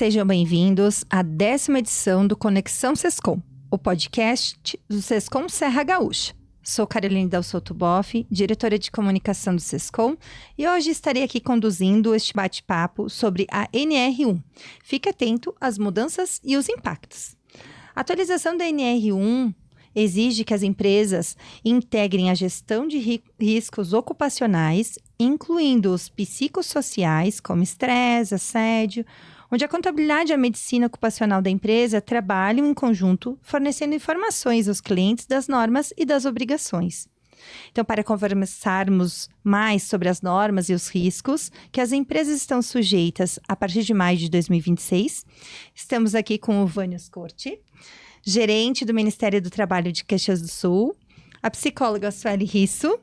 sejam bem-vindos à 10ª edição do Conexão Sescom, o podcast do Sescom Serra Gaúcha. Sou Caroline Del Soto Boff, diretora de comunicação do Sescom, e hoje estarei aqui conduzindo este bate-papo sobre a NR1. Fique atento às mudanças e os impactos. A atualização da NR1 exige que as empresas integrem a gestão de riscos ocupacionais, incluindo os psicossociais, como estresse, assédio, onde a contabilidade e a medicina ocupacional da empresa trabalham em conjunto, fornecendo informações aos clientes das normas e das obrigações. Então, para conversarmos mais sobre as normas e os riscos que as empresas estão sujeitas a partir de maio de 2026, estamos aqui com o Vânio Corti, gerente do Ministério do Trabalho de Caxias do Sul, a psicóloga Sueli Risso,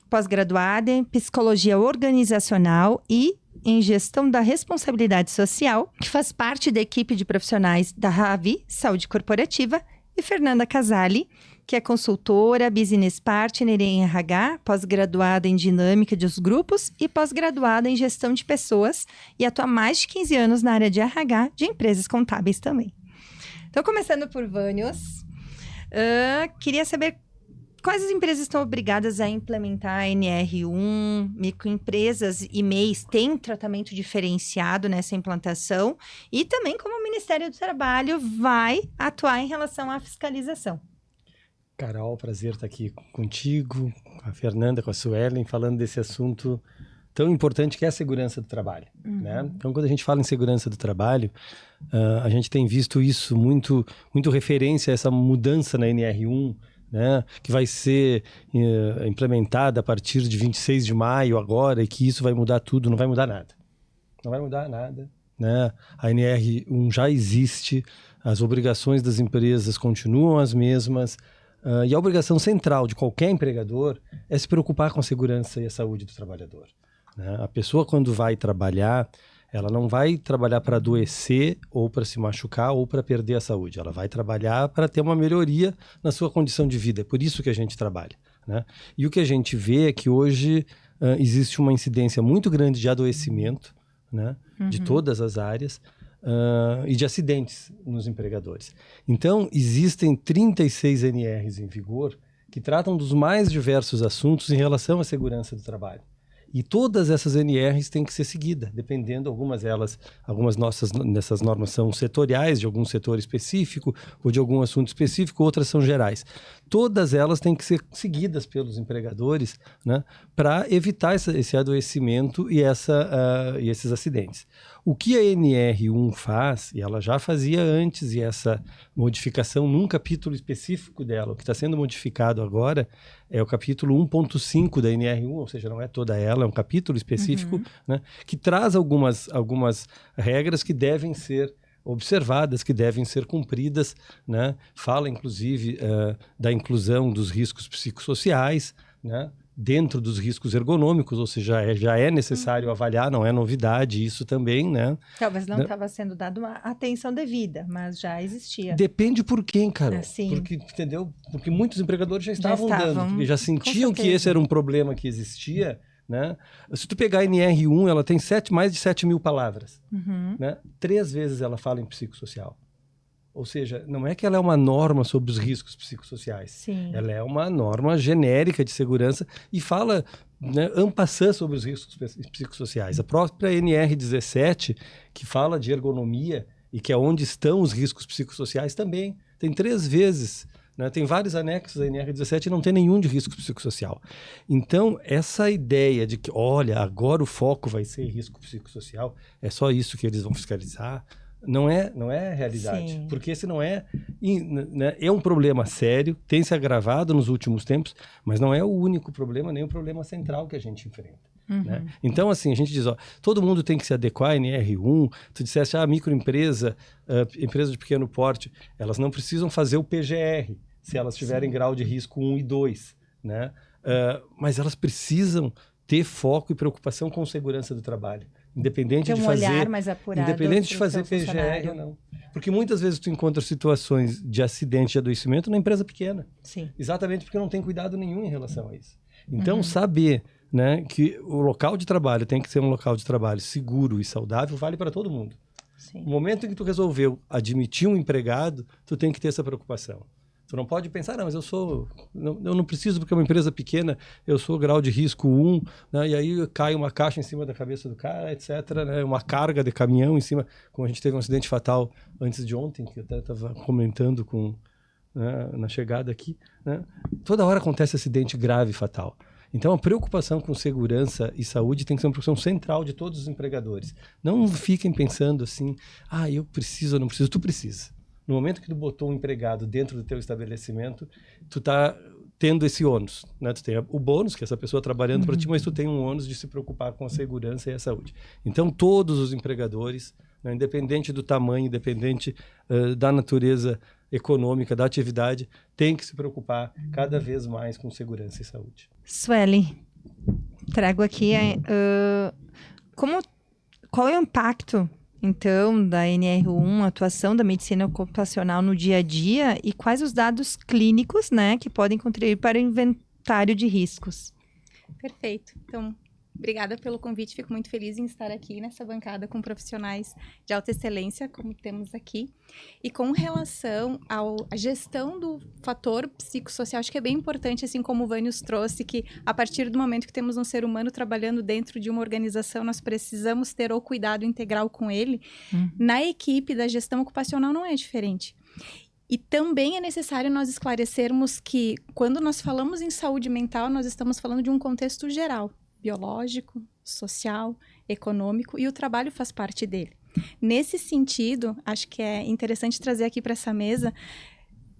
pós-graduada em Psicologia Organizacional e em Gestão da Responsabilidade Social, que faz parte da equipe de profissionais da Ravi Saúde Corporativa, e Fernanda Casali, que é consultora, business partner em RH, pós-graduada em Dinâmica dos Grupos e pós-graduada em Gestão de Pessoas e atua há mais de 15 anos na área de RH de empresas contábeis também. Então, começando por Vânios, queria saber quais as empresas estão obrigadas a implementar a NR1, microempresas e MEIs têm tratamento diferenciado nessa implantação e também como o Ministério do Trabalho vai atuar em relação à fiscalização. Carol, prazer estar aqui contigo, com a Fernanda, com a Suelen, falando desse assunto tão importante que é a segurança do trabalho. Né? Então, quando a gente fala em segurança do trabalho, a gente tem visto isso muito referência a essa mudança na NR1, né, que vai ser implementada a partir de 26 de maio agora, e que isso vai mudar tudo. Não vai mudar nada. Não vai mudar nada. Né? A NR1 já existe, as obrigações das empresas continuam as mesmas, e a obrigação central de qualquer empregador é se preocupar com a segurança e a saúde do trabalhador. Né? A pessoa, quando vai trabalhar, ela não vai trabalhar para adoecer ou para se machucar ou para perder a saúde. Ela vai trabalhar para ter uma melhoria na sua condição de vida. É por isso que a gente trabalha. Né? E o que a gente vê é que hoje existe uma incidência muito grande de adoecimento, né? De todas as áreas e de acidentes nos empregadores. Então, existem 36 NRs em vigor que tratam dos mais diversos assuntos em relação à segurança do trabalho. E todas essas NRs têm que ser seguidas, dependendo, algumas dessas normas são setoriais, de algum setor específico, ou de algum assunto específico, outras são gerais. Todas elas têm que ser seguidas pelos empregadores, né, para evitar esse adoecimento e esses acidentes. O que a NR1 faz, e ela já fazia antes, e essa modificação num capítulo específico dela, o que está sendo modificado agora é o capítulo 1.5 da NR1, ou seja, não é toda ela, é um capítulo específico, né, que traz algumas regras que devem ser observadas, que devem ser cumpridas, né? Fala, inclusive, da inclusão dos riscos psicossociais, né? Dentro dos riscos ergonômicos, ou seja, já é necessário avaliar, não é novidade isso também, né? Talvez não estava sendo dada uma atenção devida, mas já existia. Depende por quem, Carol. Assim. Porque, entendeu? Porque muitos empregadores já estavam dando, porque já sentiam que esse era um problema que existia, né? Se tu pegar a NR1, ela tem mais de 7 mil palavras. Né? 3 vezes ela fala em psicossocial. Ou seja, não é que ela é uma norma sobre os riscos psicossociais. Sim. Ela é uma norma genérica de segurança e fala, né, en passant sobre os riscos psicossociais. A própria NR17, que fala de ergonomia e que é onde estão os riscos psicossociais, também tem 3 vezes. Né? Tem vários anexos da NR17 e não tem nenhum de risco psicossocial. Então, essa ideia de que, olha, agora o foco vai ser risco psicossocial, é só isso que eles vão fiscalizar, não é realidade. Sim. Porque esse não é... Né, é um problema sério, tem se agravado nos últimos tempos, mas não é o único problema, nem o problema central que a gente enfrenta. Né? Então, assim, a gente diz, ó, todo mundo tem que se adequar à NR1. Tu disseste, microempresa, empresa de pequeno porte, elas não precisam fazer o PGR, se elas tiverem grau de risco 1 e 2. Né? Mas elas precisam ter foco e preocupação com segurança do trabalho. Independente de fazer, olhar mais apurado, independente de fazer PGR ou não. Porque muitas vezes tu encontra situações de acidente, de adoecimento na empresa pequena. Sim. Exatamente porque não tem cuidado nenhum em relação a isso. Então, saber, né, que o local de trabalho tem que ser um local de trabalho seguro e saudável vale para todo mundo. Sim. No momento em que tu resolveu admitir um empregado, tu tem que ter essa preocupação. Tu não pode pensar, não, mas eu não preciso porque é uma empresa pequena, eu sou grau de risco 1, né, e aí cai uma caixa em cima da cabeça do cara, etc, né, uma carga de caminhão em cima, como a gente teve um acidente fatal antes de ontem, que eu até estava comentando né, na chegada aqui, né, toda hora acontece acidente grave e fatal. Então, a preocupação com segurança e saúde tem que ser uma preocupação central de todos os empregadores. Não fiquem pensando assim, eu preciso ou não preciso. Tu precisa. No momento que tu botou um empregado dentro do teu estabelecimento, tu tá tendo esse ônus, né? Tu tem o bônus, que é essa pessoa trabalhando para ti, mas tu tem um ônus de se preocupar com a segurança e a saúde. Então, todos os empregadores, né, independente do tamanho, independente da natureza econômica, da atividade, tem que se preocupar cada vez mais com segurança e saúde. Sueli, trago aqui qual é o impacto, então, da NR1, atuação da medicina ocupacional no dia a dia e quais os dados clínicos, né, que podem contribuir para o inventário de riscos? Perfeito. Então, obrigada pelo convite. Fico muito feliz em estar aqui nessa bancada com profissionais de alta excelência, como temos aqui. E com relação à gestão do fator psicossocial, acho que é bem importante, assim como o Vânios trouxe, que a partir do momento que temos um ser humano trabalhando dentro de uma organização, nós precisamos ter o cuidado integral com ele. Na equipe da gestão ocupacional não é diferente. E também é necessário nós esclarecermos que, quando nós falamos em saúde mental, nós estamos falando de um contexto geral, biológico, social, econômico, e o trabalho faz parte dele. Nesse sentido, acho que é interessante trazer aqui para essa mesa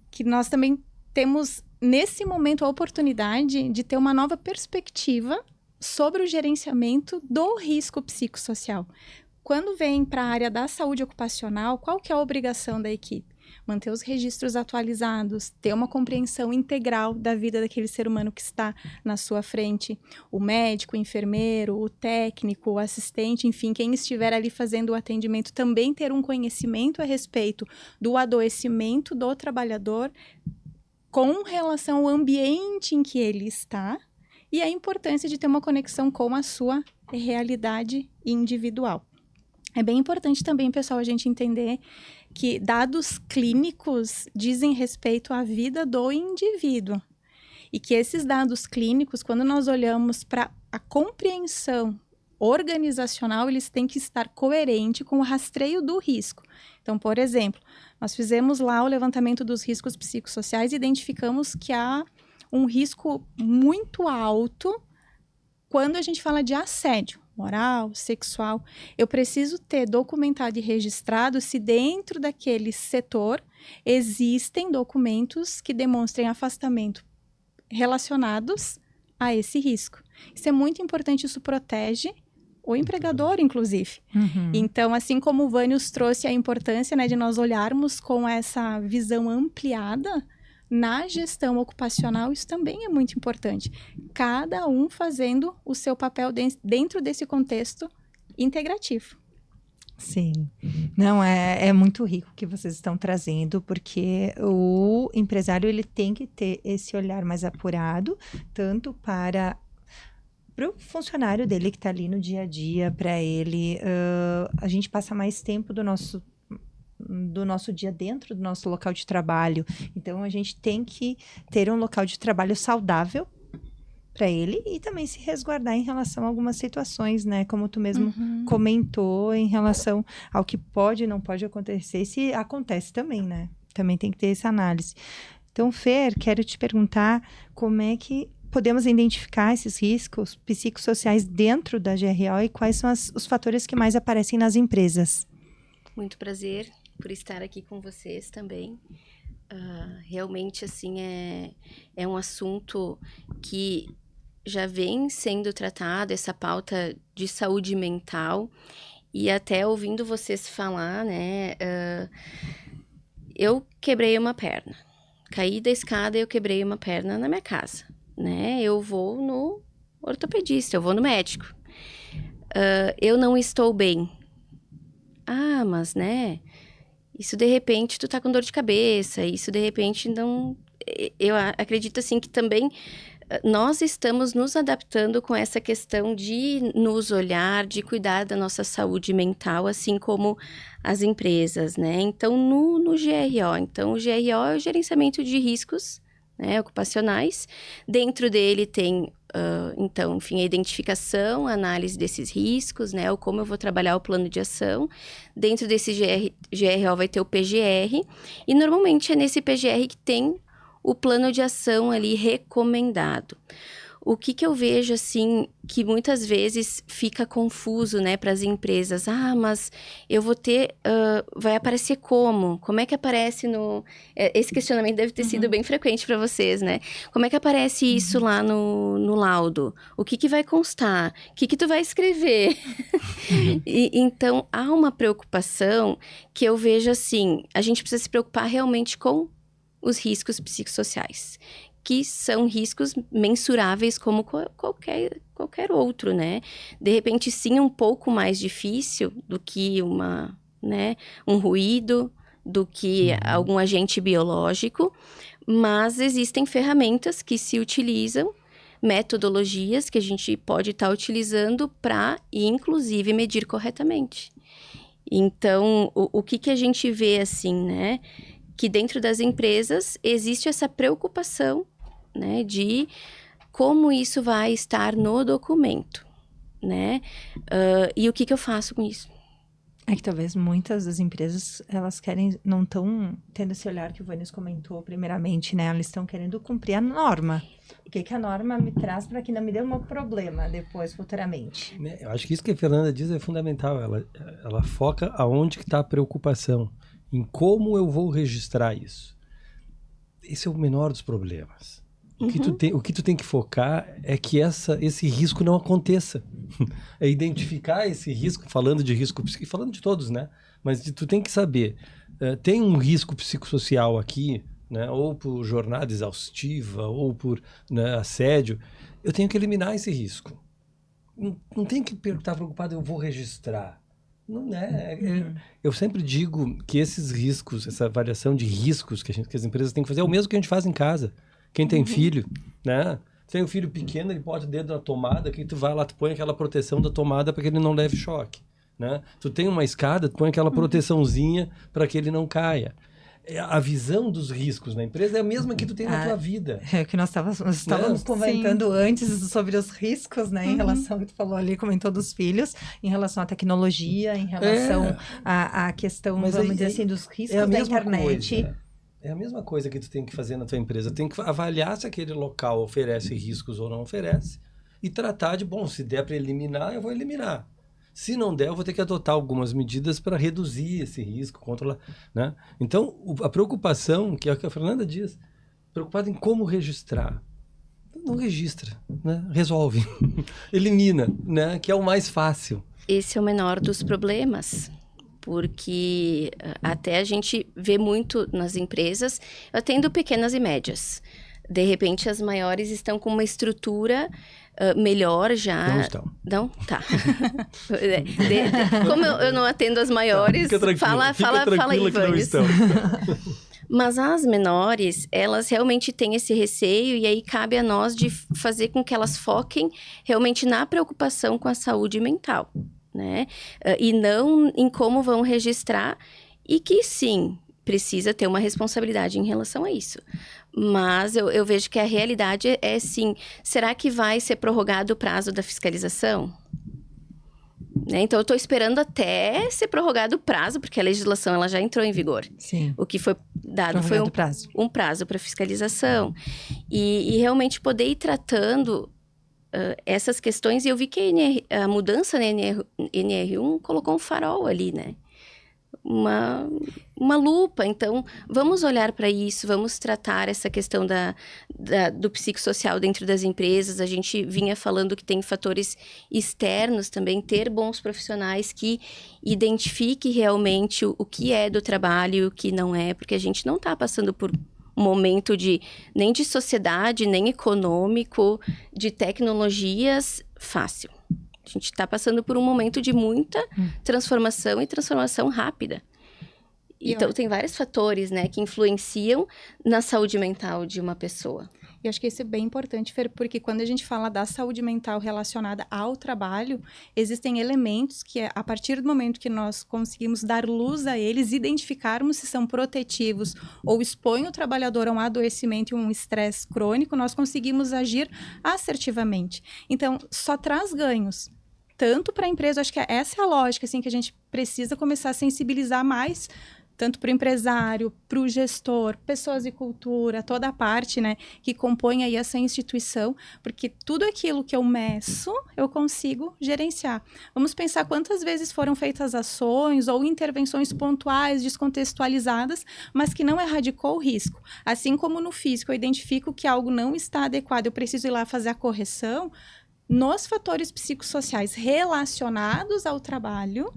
que nós também temos, nesse momento, a oportunidade de ter uma nova perspectiva sobre o gerenciamento do risco psicossocial. Quando vem para a área da saúde ocupacional, qual que é a obrigação da equipe? Manter os registros atualizados, ter uma compreensão integral da vida daquele ser humano que está na sua frente. O médico, o enfermeiro, o técnico, o assistente, enfim, quem estiver ali fazendo o atendimento, também ter um conhecimento a respeito do adoecimento do trabalhador com relação ao ambiente em que ele está e a importância de ter uma conexão com a sua realidade individual. É bem importante também, pessoal, a gente entender que dados clínicos dizem respeito à vida do indivíduo. E que esses dados clínicos, quando nós olhamos para a compreensão organizacional, eles têm que estar coerentes com o rastreio do risco. Então, por exemplo, nós fizemos lá o levantamento dos riscos psicossociais e identificamos que há um risco muito alto quando a gente fala de assédio moral, sexual. Eu preciso ter documentado e registrado se dentro daquele setor existem documentos que demonstrem afastamento relacionados a esse risco. Isso é muito importante, isso protege o empregador, inclusive. Então, assim como o Vânios trouxe a importância, né, de nós olharmos com essa visão ampliada, na gestão ocupacional, isso também é muito importante. Cada um fazendo o seu papel dentro desse contexto integrativo. Sim. Não, é muito rico o que vocês estão trazendo, porque o empresário ele tem que ter esse olhar mais apurado, tanto para o funcionário dele que está ali no dia a dia, para ele, a gente passa mais tempo do nosso dia dentro do nosso local de trabalho. Então, a gente tem que ter um local de trabalho saudável para ele e também se resguardar em relação a algumas situações, né? Como tu mesmo comentou, em relação ao que pode e não pode acontecer, e se acontece também, né? Também tem que ter essa análise. Então, Fer, quero te perguntar como é que podemos identificar esses riscos psicossociais dentro da GRO e quais são os fatores que mais aparecem nas empresas? Muito prazer por estar aqui com vocês também. Realmente, assim, é um assunto que já vem sendo tratado, essa pauta de saúde mental, e até ouvindo vocês falar, né, eu quebrei uma perna. Caí da escada e eu quebrei uma perna na minha casa, né? Eu vou no ortopedista, eu vou no médico. Eu não estou bem. Mas, né, isso de repente tu tá com dor de cabeça, isso de repente não... Eu acredito, assim, que também nós estamos nos adaptando com essa questão de nos olhar, de cuidar da nossa saúde mental, assim como as empresas, né? Então, no GRO. Então, o GRO é o gerenciamento de riscos, né, ocupacionais. Dentro dele tem, então, enfim, a identificação, a análise desses riscos, né? Ou como eu vou trabalhar o plano de ação. Dentro desse GRO vai ter o PGR. E, normalmente, é nesse PGR que tem o plano de ação ali recomendado. O que eu vejo, assim, que muitas vezes fica confuso, né, para as empresas. Mas eu vou ter, vai aparecer como? Como é que aparece no... Esse questionamento deve ter sido bem frequente para vocês, né? Como é que aparece isso lá no laudo? O que vai constar? O que tu vai escrever? Então, há uma preocupação que eu vejo assim, a gente precisa se preocupar realmente com os riscos psicossociais, que são riscos mensuráveis como qualquer outro, né? De repente, sim, um pouco mais difícil do que um ruído, do que algum agente biológico, mas existem ferramentas que se utilizam, metodologias que a gente pode estar utilizando para, inclusive, medir corretamente. Então, o que a gente vê, assim, né? Que dentro das empresas existe essa preocupação, né, de como isso vai estar no documento, né? E o que eu faço com isso? É que talvez muitas das empresas, elas não estão tendo esse olhar que o Vânia comentou primeiramente, né? Elas estão querendo cumprir a norma. O que a norma me traz para que não me dê um problema depois, futuramente? Eu acho que isso que a Fernanda diz é fundamental. Ela foca aonde que está a preocupação, em como eu vou registrar isso. Esse é o menor dos problemas. O que tu tem que focar é que esse risco não aconteça. É identificar esse risco, falando de risco psicossocial, falando de todos, né? Mas tu tem que saber, tem um risco psicossocial aqui, né? Ou por jornada exaustiva, ou por, né, assédio. Eu tenho que eliminar esse risco. Não tem que estar preocupado, eu vou registrar. Não é. Eu sempre digo que esses riscos, essa avaliação de riscos que as empresas têm que fazer, é o mesmo que a gente faz em casa. Quem tem filho, né? Tem um filho pequeno, ele bota o dedo na tomada, que tu vai lá, tu põe aquela proteção da tomada para que ele não leve choque, né? Tu tem uma escada, tu põe aquela proteçãozinha para que ele não caia. A visão dos riscos na empresa é a mesma que tu tem na tua vida. É o que nós estávamos comentando antes sobre os riscos, né? Em relação ao que tu falou ali, comentou dos filhos, em relação à tecnologia, em relação à questão, vamos dizer assim, dos riscos da internet. Coisa. É a mesma coisa que tu tem que fazer na tua empresa. Tem que avaliar se aquele local oferece riscos ou não oferece e tratar de, se der para eliminar, eu vou eliminar. Se não der, eu vou ter que adotar algumas medidas para reduzir esse risco, controlar, né? Então, a preocupação, que é o que a Fernanda diz, preocupada em como registrar. Não registra, né? Resolve, elimina, né? Que é o mais fácil. Esse é o menor dos problemas, porque até a gente vê muito nas empresas, eu atendo pequenas e médias. De repente, as maiores estão com uma estrutura melhor já. Não estão. Não? Tá. Como eu não atendo as maiores, fala aí, Vânia. Mas as menores, elas realmente têm esse receio e aí cabe a nós de fazer com que elas foquem realmente na preocupação com a saúde mental, né? E não em como vão registrar e que sim, precisa ter uma responsabilidade em relação a isso. Mas eu vejo que a realidade é sim, será que vai ser prorrogado o prazo da fiscalização? Né? Então, eu estou esperando até ser prorrogado o prazo, porque a legislação ela já entrou em vigor. Sim. O que foi dado foi um prazo para fiscalização. E realmente poder ir tratando essas questões. E eu vi que a mudança na NR1 colocou um farol ali, né? Uma lupa. Então, vamos olhar para isso, vamos tratar essa questão do psicossocial dentro das empresas. A gente vinha falando que tem fatores externos também, ter bons profissionais que identifiquem realmente o que é do trabalho e o que não é, porque a gente não está passando por um momento nem de sociedade, nem econômico, de tecnologias fácil. A gente está passando por um momento de muita transformação e transformação rápida. Então, tem vários fatores, né, que influenciam na saúde mental de uma pessoa. E acho que isso é bem importante, Fer, porque quando a gente fala da saúde mental relacionada ao trabalho, existem elementos que, a partir do momento que nós conseguimos dar luz a eles, identificarmos se são protetivos ou expõem o trabalhador a um adoecimento e um estresse crônico, nós conseguimos agir assertivamente. Então, só traz ganhos. Tanto para a empresa, acho que essa é a lógica, assim, que a gente precisa começar a sensibilizar mais, tanto para o empresário, para o gestor, pessoas e cultura, toda a parte, né, que compõe aí essa instituição, porque tudo aquilo que eu meço, eu consigo gerenciar. Vamos pensar quantas vezes foram feitas ações ou intervenções pontuais, descontextualizadas, mas que não erradicou o risco. Assim como no físico, eu identifico que algo não está adequado, eu preciso ir lá fazer a correção, nos fatores psicossociais relacionados ao trabalho,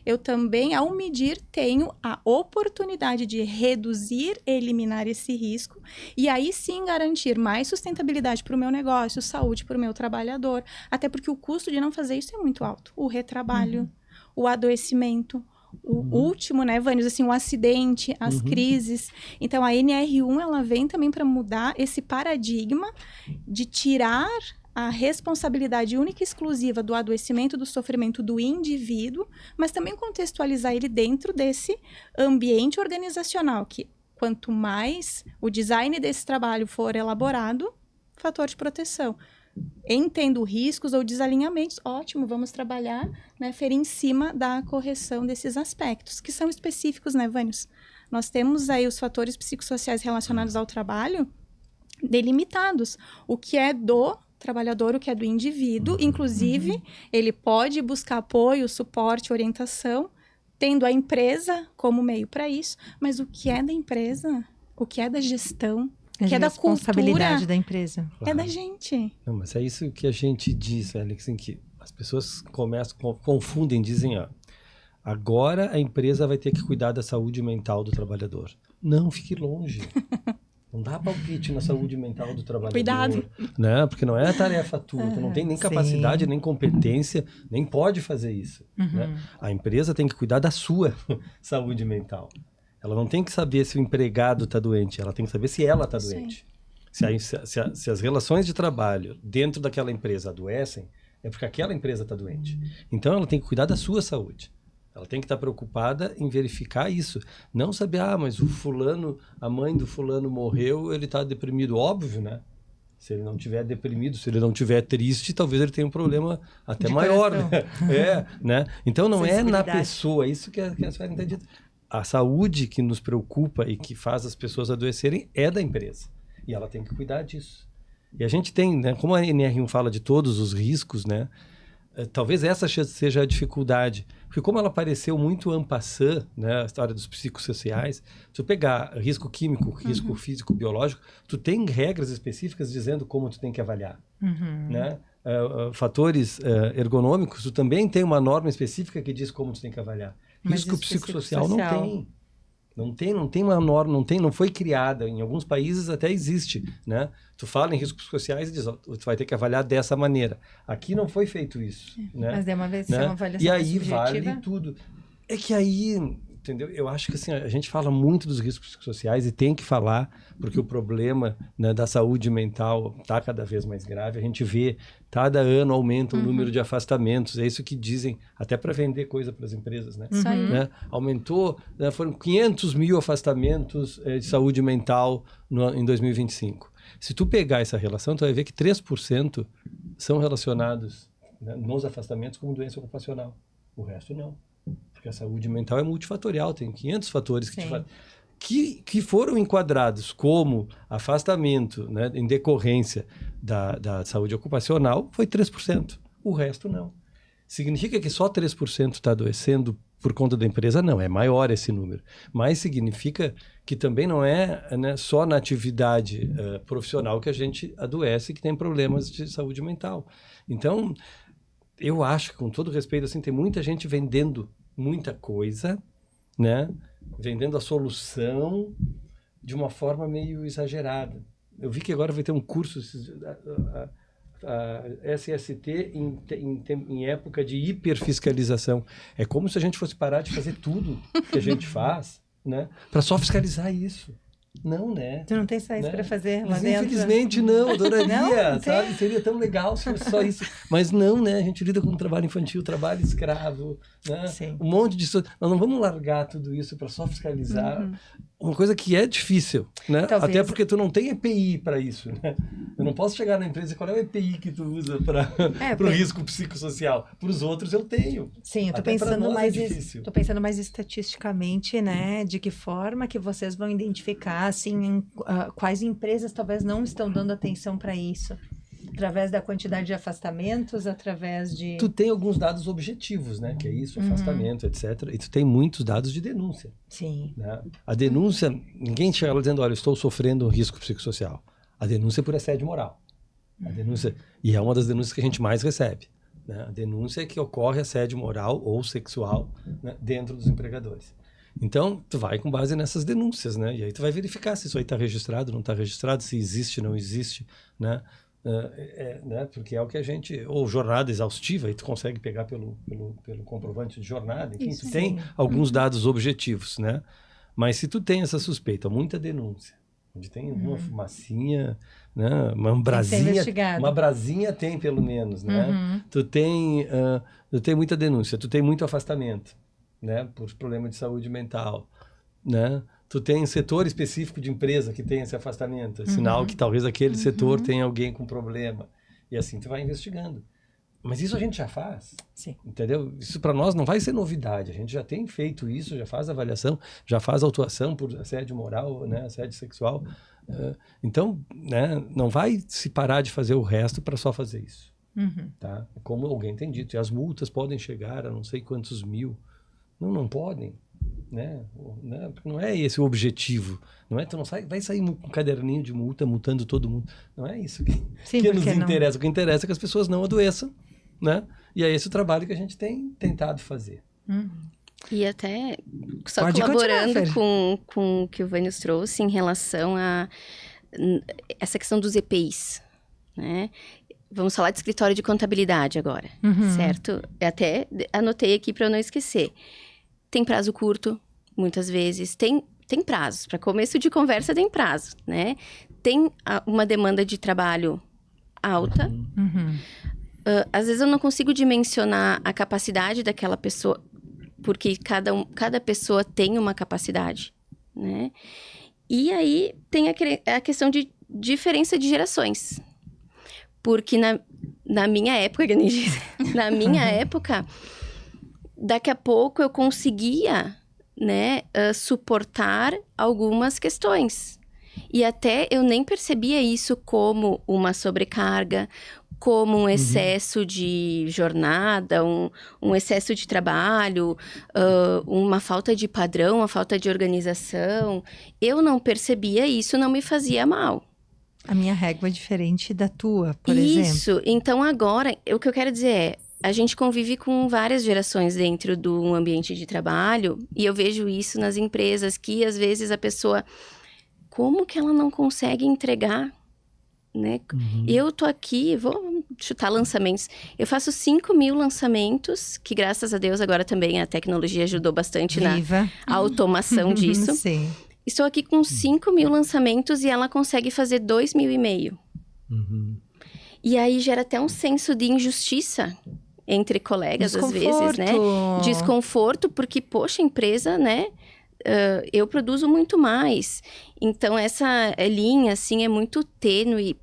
eu também, ao medir, tenho a oportunidade de reduzir, eliminar esse risco e aí sim garantir mais sustentabilidade para o meu negócio, saúde para o meu trabalhador, até porque o custo de não fazer isso é muito alto. O retrabalho, o adoecimento, o último, né, Vânia, assim, o acidente, as crises. Então, a NR1, ela vem também para mudar esse paradigma de tirar a responsabilidade única e exclusiva do adoecimento, do sofrimento do indivíduo, mas também contextualizar ele dentro desse ambiente organizacional, que quanto mais o design desse trabalho for elaborado, fator de proteção. Entendo riscos ou desalinhamentos, ótimo, vamos trabalhar, né, Fer, em cima da correção desses aspectos, que são específicos, né, Vânios? Nós temos aí os fatores psicossociais relacionados ao trabalho delimitados. O que é do trabalhador, o que é do indivíduo, inclusive, ele pode buscar apoio, suporte, orientação, tendo a empresa como meio para isso, mas o que é da empresa, o que é da gestão, o que é da responsabilidade cultura, da empresa. é da gente. Não, mas é isso que a gente diz, Alex, em que as pessoas confundem, dizem, ó, agora a empresa vai ter que cuidar da saúde mental do trabalhador. Não, fique longe. Não dá palpite na saúde mental do trabalhador. Cuidado. Né? Porque não é a tarefa tua. Tu não tem nem capacidade, nem competência, nem pode fazer isso. Né? A empresa tem que cuidar da sua saúde mental. Ela não tem que saber se o empregado está doente. Ela tem que saber se ela está doente. Se as relações de trabalho dentro daquela empresa adoecem, é porque aquela empresa está doente. Então, ela tem que cuidar da sua saúde. Ela tem que estar preocupada em verificar isso. Não saber, mas o fulano, a mãe do fulano morreu, ele está deprimido. Óbvio, né? Se ele não estiver deprimido, se ele não estiver triste, talvez ele tenha um problema até maior. Né? né? Então, não é na pessoa. Isso que a senhora tem dito. A saúde que nos preocupa e que faz as pessoas adoecerem é da empresa. E ela tem que cuidar disso. E a gente tem, né, como a NR1 fala de todos os riscos, né? Talvez essa seja a dificuldade. Porque como ela apareceu muito en passant, né, a história dos psicossociais, se tu pegar risco químico, risco físico, biológico, tu tem regras específicas dizendo como tu tem que avaliar. Né? Fatores ergonômicos, tu também tem uma norma específica que diz como tu tem que avaliar. Risco psicossocial não tem. Não tem uma norma, não foi criada. Em alguns países até existe, né? Tu fala em riscos sociais e diz, tu vai ter que avaliar dessa maneira. Aqui não foi feito isso, né? Mas é uma vez, né? uma avaliação e aí subjetiva. Vale tudo. É que aí, entendeu? Eu acho que assim, a gente fala muito dos riscos psicossociais e tem que falar, porque o problema, né, da saúde mental está cada vez mais grave. A gente vê, cada ano aumenta o número de afastamentos. É isso que dizem, até para vender coisa para as empresas, né? Isso aí. Né? Aumentou, né, foram 500 mil afastamentos de saúde mental em 2025. Se tu pegar essa relação, tu vai ver que 3% são relacionados, né, nos afastamentos como doença ocupacional. O resto não. Porque a saúde mental é multifatorial, tem 500 fatores que foram enquadrados como afastamento, né, em decorrência da saúde ocupacional, foi 3%. O resto não. Significa que só 3% está adoecendo por conta da empresa? Não, é maior esse número. Mas significa que também não é, né, só na atividade profissional que a gente adoece, que tem problemas de saúde mental. Então, eu acho que, com todo respeito, assim, tem muita gente vendendo muita coisa, né? Vendendo a solução de uma forma meio exagerada. Eu vi que agora vai ter um curso, a SST em época de hiperfiscalização. É como se a gente fosse parar de fazer tudo que a gente faz, né, para só fiscalizar isso. Não, né? Tu não tem só isso para fazer lá Mas dentro? infelizmente não, adoraria, Não? sabe? Seria tão legal se fosse só isso. Mas não, né? A gente lida com trabalho infantil, trabalho escravo, né? Sim. Um monte de... Nós não vamos largar tudo isso para só fiscalizar. Uma coisa que é difícil, né? Talvez. Até porque tu não tem EPI para isso, né? Eu não posso chegar na empresa e dizer qual é o EPI que tu usa para o risco psicossocial. Para os outros eu tenho. Sim, eu tô Até pra pensando nós mais é difícil. tô pensando mais estatisticamente, né, de que forma que vocês vão identificar assim quais empresas talvez não estão dando atenção para isso, através da quantidade de afastamentos, através de Tu tem alguns dados objetivos, né? Que é isso, afastamento, etc. E tu tem muitos dados de denúncia. Sim. Né? A denúncia, ninguém chega lá dizendo, olha, eu estou sofrendo um risco psicossocial. A denúncia é por assédio moral. A denúncia, e é uma das denúncias que a gente mais recebe. Né? A denúncia é que ocorre assédio moral ou sexual, né, dentro dos empregadores. Então, tu vai com base nessas denúncias, né? E aí tu vai verificar se isso aí está registrado, não está registrado, se existe, não existe, né? Né? Porque é o que a gente... Ou jornada exaustiva, e tu consegue pegar pelo comprovante de jornada. Enfim, Isso, tu tem alguns dados objetivos, né? Mas se tu tem essa suspeita, muita denúncia, onde tem uma fumacinha, né? Uma brasinha tem pelo menos, né? Tu tem muita denúncia, tu tem muito afastamento, né? Por problema de saúde mental, né? Tu tem setor específico de empresa que tem esse afastamento, sinal que talvez aquele setor tenha alguém com problema. E assim tu vai investigando. Mas isso a gente já faz, Sim. Entendeu? Isso para nós não vai ser novidade. A gente já tem feito isso, já faz avaliação, já faz autuação por assédio moral, né? Assédio sexual. Então, né? Não vai se parar de fazer o resto para só fazer isso. Tá? Como alguém tem dito, e as multas podem chegar a não sei quantos mil. Não podem. Né? Porque não é esse o objetivo, não é? Tu não vai sair com um caderninho de multa multando todo mundo, não é isso que nos interessa. O que interessa é que as pessoas não adoeçam, né? E é esse o trabalho que a gente tem tentado fazer. E até só Pode colaborando com o que o Vânios trouxe em relação a essa questão dos EPIs, né? Vamos falar de escritório de contabilidade agora, certo? Eu até anotei aqui para eu não esquecer. Tem prazo curto, muitas vezes. Tem prazos. Para começo de conversa, tem prazo, né? Tem uma demanda de trabalho alta. Às vezes, eu não consigo dimensionar a capacidade daquela pessoa, porque cada pessoa tem uma capacidade, né? E aí, tem a questão de diferença de gerações. Porque na minha época, que eu nem disse, na minha época... Daqui a pouco eu conseguia, né, suportar algumas questões. E até eu nem percebia isso como uma sobrecarga, como um excesso de jornada, um excesso de trabalho, uma falta de padrão, uma falta de organização. Eu não percebia isso, não me fazia mal. A minha régua é diferente da tua, por exemplo. Isso. Então, agora, o que eu quero dizer é, a gente convive com várias gerações dentro do ambiente de trabalho e eu vejo isso nas empresas que, às vezes, a pessoa... Como que ela não consegue entregar, né? Eu tô aqui, vou chutar lançamentos. Eu faço 5.000 lançamentos, que graças a Deus agora também a tecnologia ajudou bastante na automação disso. Sim. Estou aqui com 5.000 lançamentos e ela consegue fazer 2.500. E aí gera até um senso de injustiça entre colegas, às vezes, né? Desconforto, porque, poxa, empresa, né? Eu produzo muito mais. Então, essa linha, assim, é muito tênue.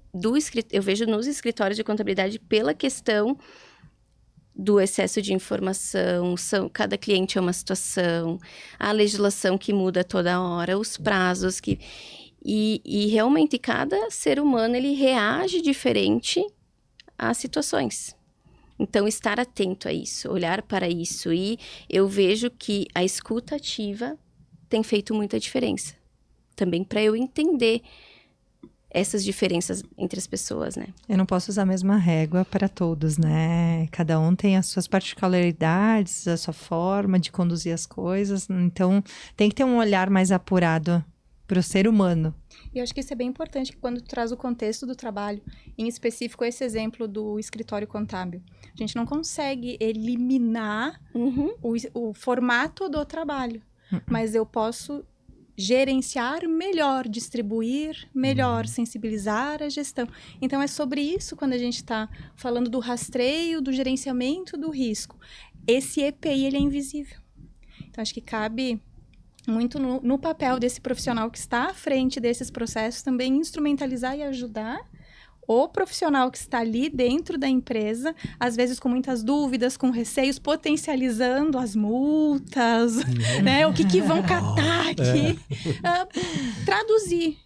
Eu vejo nos escritórios de contabilidade pela questão do excesso de informação. Cada cliente é uma situação. A legislação que muda toda hora. Os prazos que... E realmente, cada ser humano, ele reage diferente às situações. Então, estar atento a isso, olhar para isso. E eu vejo que a escuta ativa tem feito muita diferença. Também para eu entender essas diferenças entre as pessoas, né? Eu não posso usar a mesma régua para todos, né? Cada um tem as suas particularidades, a sua forma de conduzir as coisas. Então, tem que ter um olhar mais apurado para o ser humano. E eu acho que isso é bem importante, que quando tu traz o contexto do trabalho, em específico esse exemplo do escritório contábil, a gente não consegue eliminar o formato do trabalho, mas eu posso gerenciar melhor, distribuir melhor, sensibilizar a gestão. Então, é sobre isso quando a gente está falando do rastreio, do gerenciamento do risco. Esse EPI, ele é invisível. Então, acho que cabe muito no papel desse profissional que está à frente desses processos também instrumentalizar e ajudar o profissional que está ali dentro da empresa, às vezes com muitas dúvidas, com receios, potencializando as multas, né? O que vão catar aqui. Traduzir.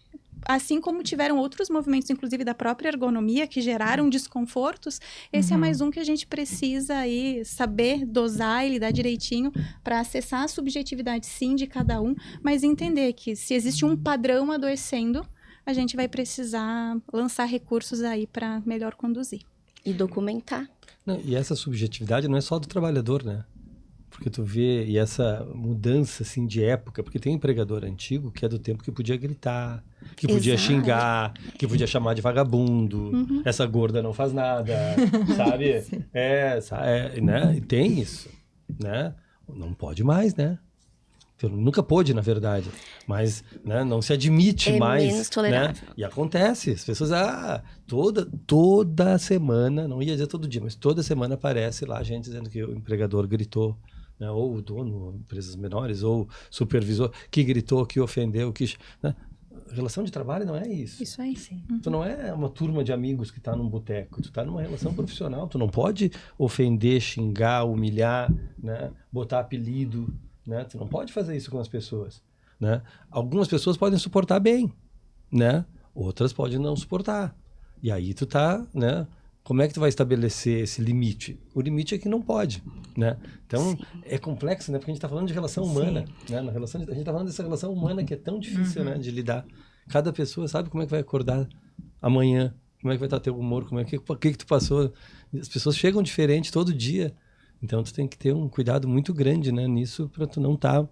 Assim como tiveram outros movimentos, inclusive da própria ergonomia, que geraram desconfortos, esse é mais um que a gente precisa aí saber dosar e lidar direitinho para acessar a subjetividade, sim, de cada um, mas entender que se existe um padrão adoecendo, a gente vai precisar lançar recursos aí para melhor conduzir. E documentar. Não, e essa subjetividade não é só do trabalhador, né? Porque tu vê, e essa mudança assim de época, porque tem empregador antigo que é do tempo que podia gritar, que podia xingar, que podia chamar de vagabundo, essa gorda não faz nada, sabe? Né? E tem isso, né? Não pode mais, né? Nunca pôde, na verdade, mas né, não se admite mais. Menos tolerável. Né? E acontece, as pessoas, toda semana, não ia dizer todo dia, mas toda semana aparece lá gente dizendo que o empregador gritou, né? Ou o dono, empresas menores, ou o supervisor, que gritou, que ofendeu, que... Né? Relação de trabalho não é isso. Isso aí, sim. Tu não é uma turma de amigos que está num boteco, tu está numa relação profissional, tu não pode ofender, xingar, humilhar, né? Botar apelido, né? Tu não pode fazer isso com as pessoas, né? Algumas pessoas podem suportar bem, né? Outras podem não suportar. E aí tu tá, né? Como é que tu vai estabelecer esse limite? O limite é que não pode, né? Então, é complexo, né? Porque a gente está falando de relação humana, né? A gente está falando dessa relação humana que é tão difícil, né? De lidar. Cada pessoa sabe como é que vai acordar amanhã, como é que vai estar teu humor, o que tu passou. As pessoas chegam diferente todo dia. Então, tu tem que ter um cuidado muito grande, né? Nisso, para tu não estar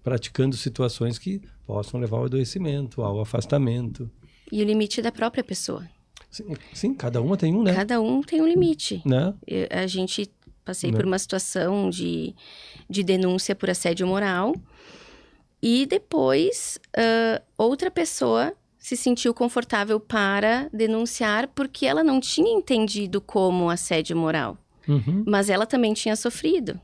praticando situações que possam levar ao adoecimento, ao afastamento. E o limite da própria pessoa. Sim, cada uma tem um, né? Cada um tem um limite. Né? A gente passei por uma situação de denúncia por assédio moral e depois outra pessoa se sentiu confortável para denunciar porque ela não tinha entendido como assédio moral. Mas ela também tinha sofrido.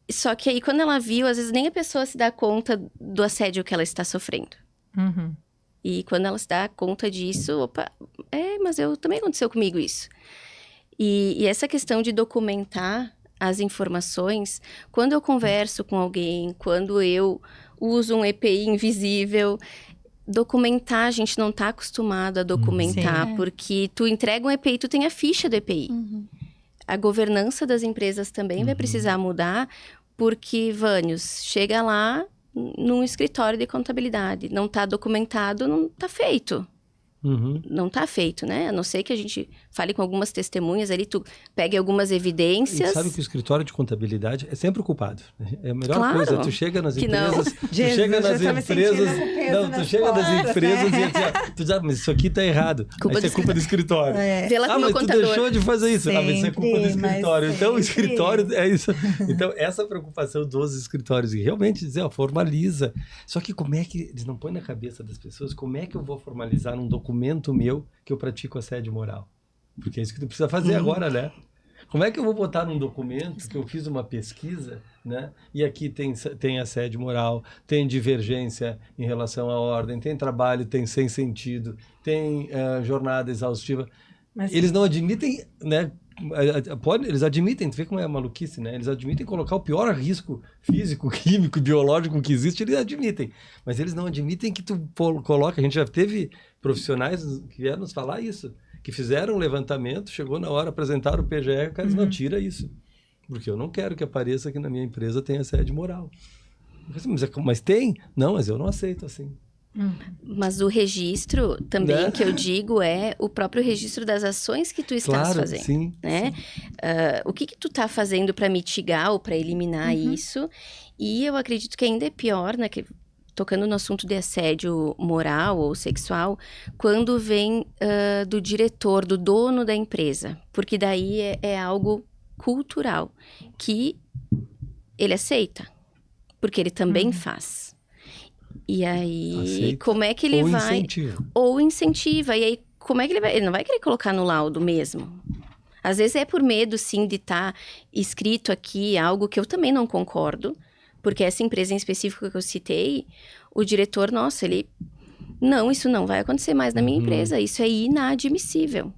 Só que aí quando ela viu, às vezes nem a pessoa se dá conta do assédio que ela está sofrendo. E quando ela se dá conta disso, mas também aconteceu comigo isso. E essa questão de documentar as informações, quando eu converso com alguém, quando eu uso um EPI invisível, documentar, a gente não está acostumado a documentar, porque tu entrega um EPI, tu tem a ficha do EPI. A governança das empresas também vai precisar mudar, porque, Vânios, chega lá num escritório de contabilidade, não está documentado, não está feito. Não está feito, né? A não ser que a gente fale com algumas testemunhas ali, tu pegue algumas evidências. E sabe que o escritório de contabilidade é sempre o culpado. É a melhor coisa. Tu chega nas empresas. Tu chega nas empresas. Não, tu chega nas empresas e tu diz, mas isso aqui tá errado. Isso é culpa do escritório. Vê lá com o meu mas contador. Tu deixou de fazer isso. Mas isso é culpa do escritório. Então, o escritório é isso. Então, essa preocupação dos escritórios, e realmente dizer, formaliza. Só que como é que eles não põem na cabeça das pessoas, como é que eu vou formalizar num documento meu que eu pratico assédio moral? Porque é isso que tu precisa fazer agora, né? Como é que eu vou botar num documento que eu fiz uma pesquisa, né? E aqui tem assédio moral, tem divergência em relação à ordem, tem trabalho, tem sem sentido, tem jornada exaustiva. Mas eles não admitem, né? Eles admitem, tu vê como é a maluquice, né? Eles admitem colocar o pior risco físico, químico, biológico que existe, eles admitem. Mas eles não admitem que tu coloca... A gente já teve profissionais que vieram nos falar isso, que fizeram um levantamento, chegou na hora, apresentaram o PGR, o cara disse, não, tira isso. Porque eu não quero que apareça que na minha empresa tem assédio moral. Mas tem? Não, mas eu não aceito assim. Mas o registro também, que eu digo, é o próprio registro das ações que tu estás fazendo. Sim, né? Sim. O que tu tá fazendo para mitigar ou para eliminar isso? E eu acredito que ainda é pior, né? Tocando no assunto de assédio moral ou sexual, quando vem do diretor, do dono da empresa. Porque daí é algo cultural, que ele aceita, porque ele também faz. E aí, Aceita como é que ele ou vai... incentiva. Ou incentiva. E aí, como é que ele vai... Ele não vai querer colocar no laudo mesmo. Às vezes é por medo, sim, de estar escrito aqui algo que eu também não concordo. Porque essa empresa em específico que eu citei, o diretor, nossa, ele... Não, isso não vai acontecer mais na minha empresa. Isso é inadmissível,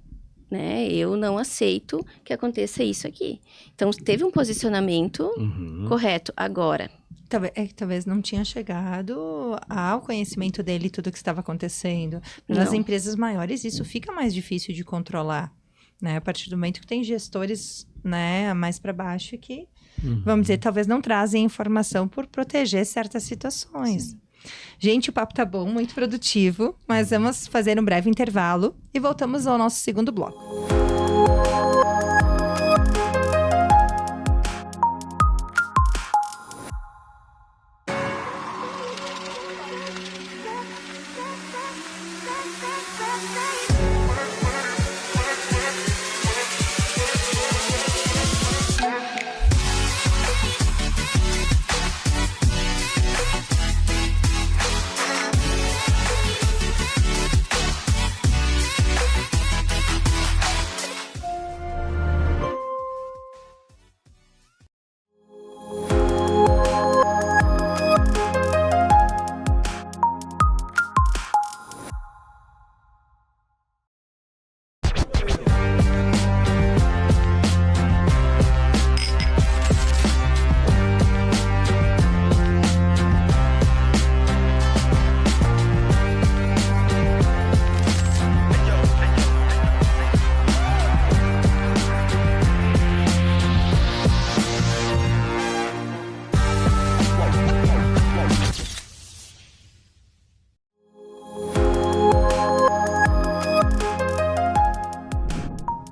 né? Eu não aceito que aconteça isso aqui. Então, teve um posicionamento correto. Agora... Talvez não tinha chegado ao conhecimento dele tudo o que estava acontecendo. Nas Não. empresas maiores, isso fica mais difícil de controlar, né? A partir do momento que tem gestores, né, mais para baixo que, vamos dizer, talvez não trazem informação por proteger certas situações. Sim. Gente, o papo tá bom, muito produtivo, mas vamos fazer um breve intervalo e voltamos ao nosso segundo bloco.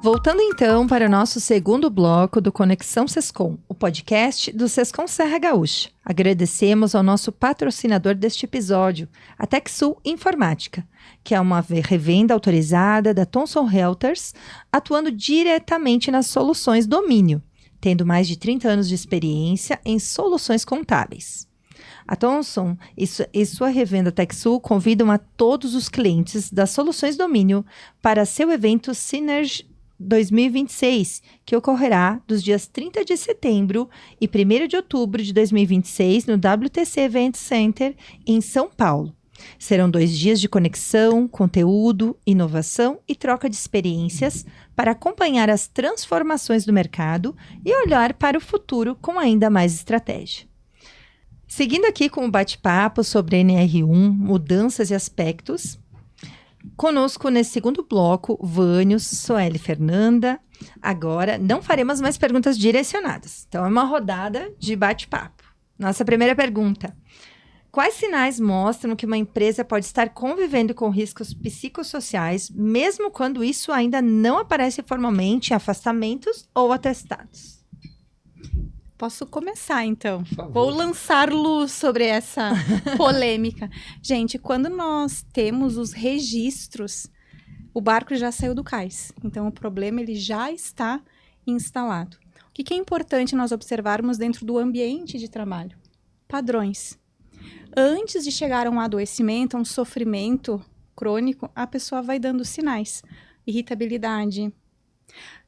Voltando então para o nosso segundo bloco do Conexão Sescom, o podcast do Sescom Serra Gaúcha. Agradecemos ao nosso patrocinador deste episódio, a TechSul Informática, que é uma revenda autorizada da Thomson Reuters, atuando diretamente nas soluções domínio, tendo mais de 30 anos de experiência em soluções contábeis. A Thomson e sua revenda TechSul convidam a todos os clientes das soluções domínio para seu evento Synergy 2026, que ocorrerá dos dias 30 de setembro e 1º de outubro de 2026 no WTC Event Center em São Paulo. Serão 2 dias de conexão, conteúdo, inovação e troca de experiências para acompanhar as transformações do mercado e olhar para o futuro com ainda mais estratégia. Seguindo aqui com o bate-papo sobre NR1, mudanças e aspectos, conosco nesse segundo bloco, Vânios, Sueli e Fernanda. Agora, não faremos mais perguntas direcionadas. Então, é uma rodada de bate-papo. Nossa primeira pergunta. Quais sinais mostram que uma empresa pode estar convivendo com riscos psicossociais, mesmo quando isso ainda não aparece formalmente em afastamentos ou atestados? Posso começar, então. Por favor. Vou lançar luz sobre essa polêmica. Gente, quando nós temos os registros, o barco já saiu do cais. Então, o problema ele já está instalado. O que é importante nós observarmos dentro do ambiente de trabalho? Padrões. Antes de chegar a um adoecimento, a um sofrimento crônico, a pessoa vai dando sinais. Irritabilidade.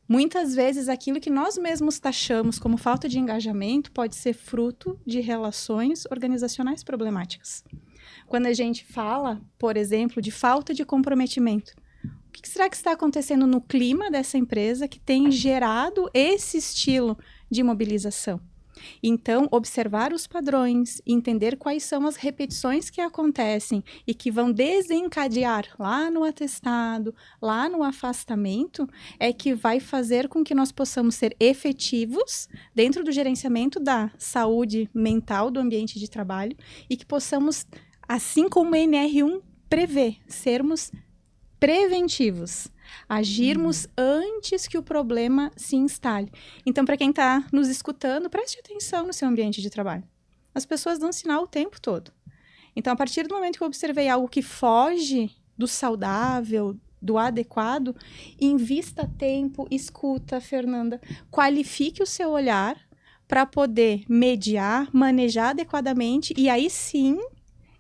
Muitas vezes, aquilo que nós mesmos taxamos como falta de engajamento pode ser fruto de relações organizacionais problemáticas. Quando a gente fala, por exemplo, de falta de comprometimento, o que será que está acontecendo no clima dessa empresa que tem gerado esse estilo de mobilização? Então, observar os padrões, entender quais são as repetições que acontecem e que vão desencadear lá no atestado, lá no afastamento, é que vai fazer com que nós possamos ser efetivos dentro do gerenciamento da saúde mental do ambiente de trabalho e que possamos, assim como o NR1 prevê, sermos preventivos. Agirmos antes que o problema se instale. Então, para quem está nos escutando, preste atenção no seu ambiente de trabalho. As pessoas dão sinal o tempo todo. Então, a partir do momento que eu observei algo que foge do saudável, do adequado, invista tempo, escuta, Fernanda, qualifique o seu olhar para poder mediar, manejar adequadamente e aí sim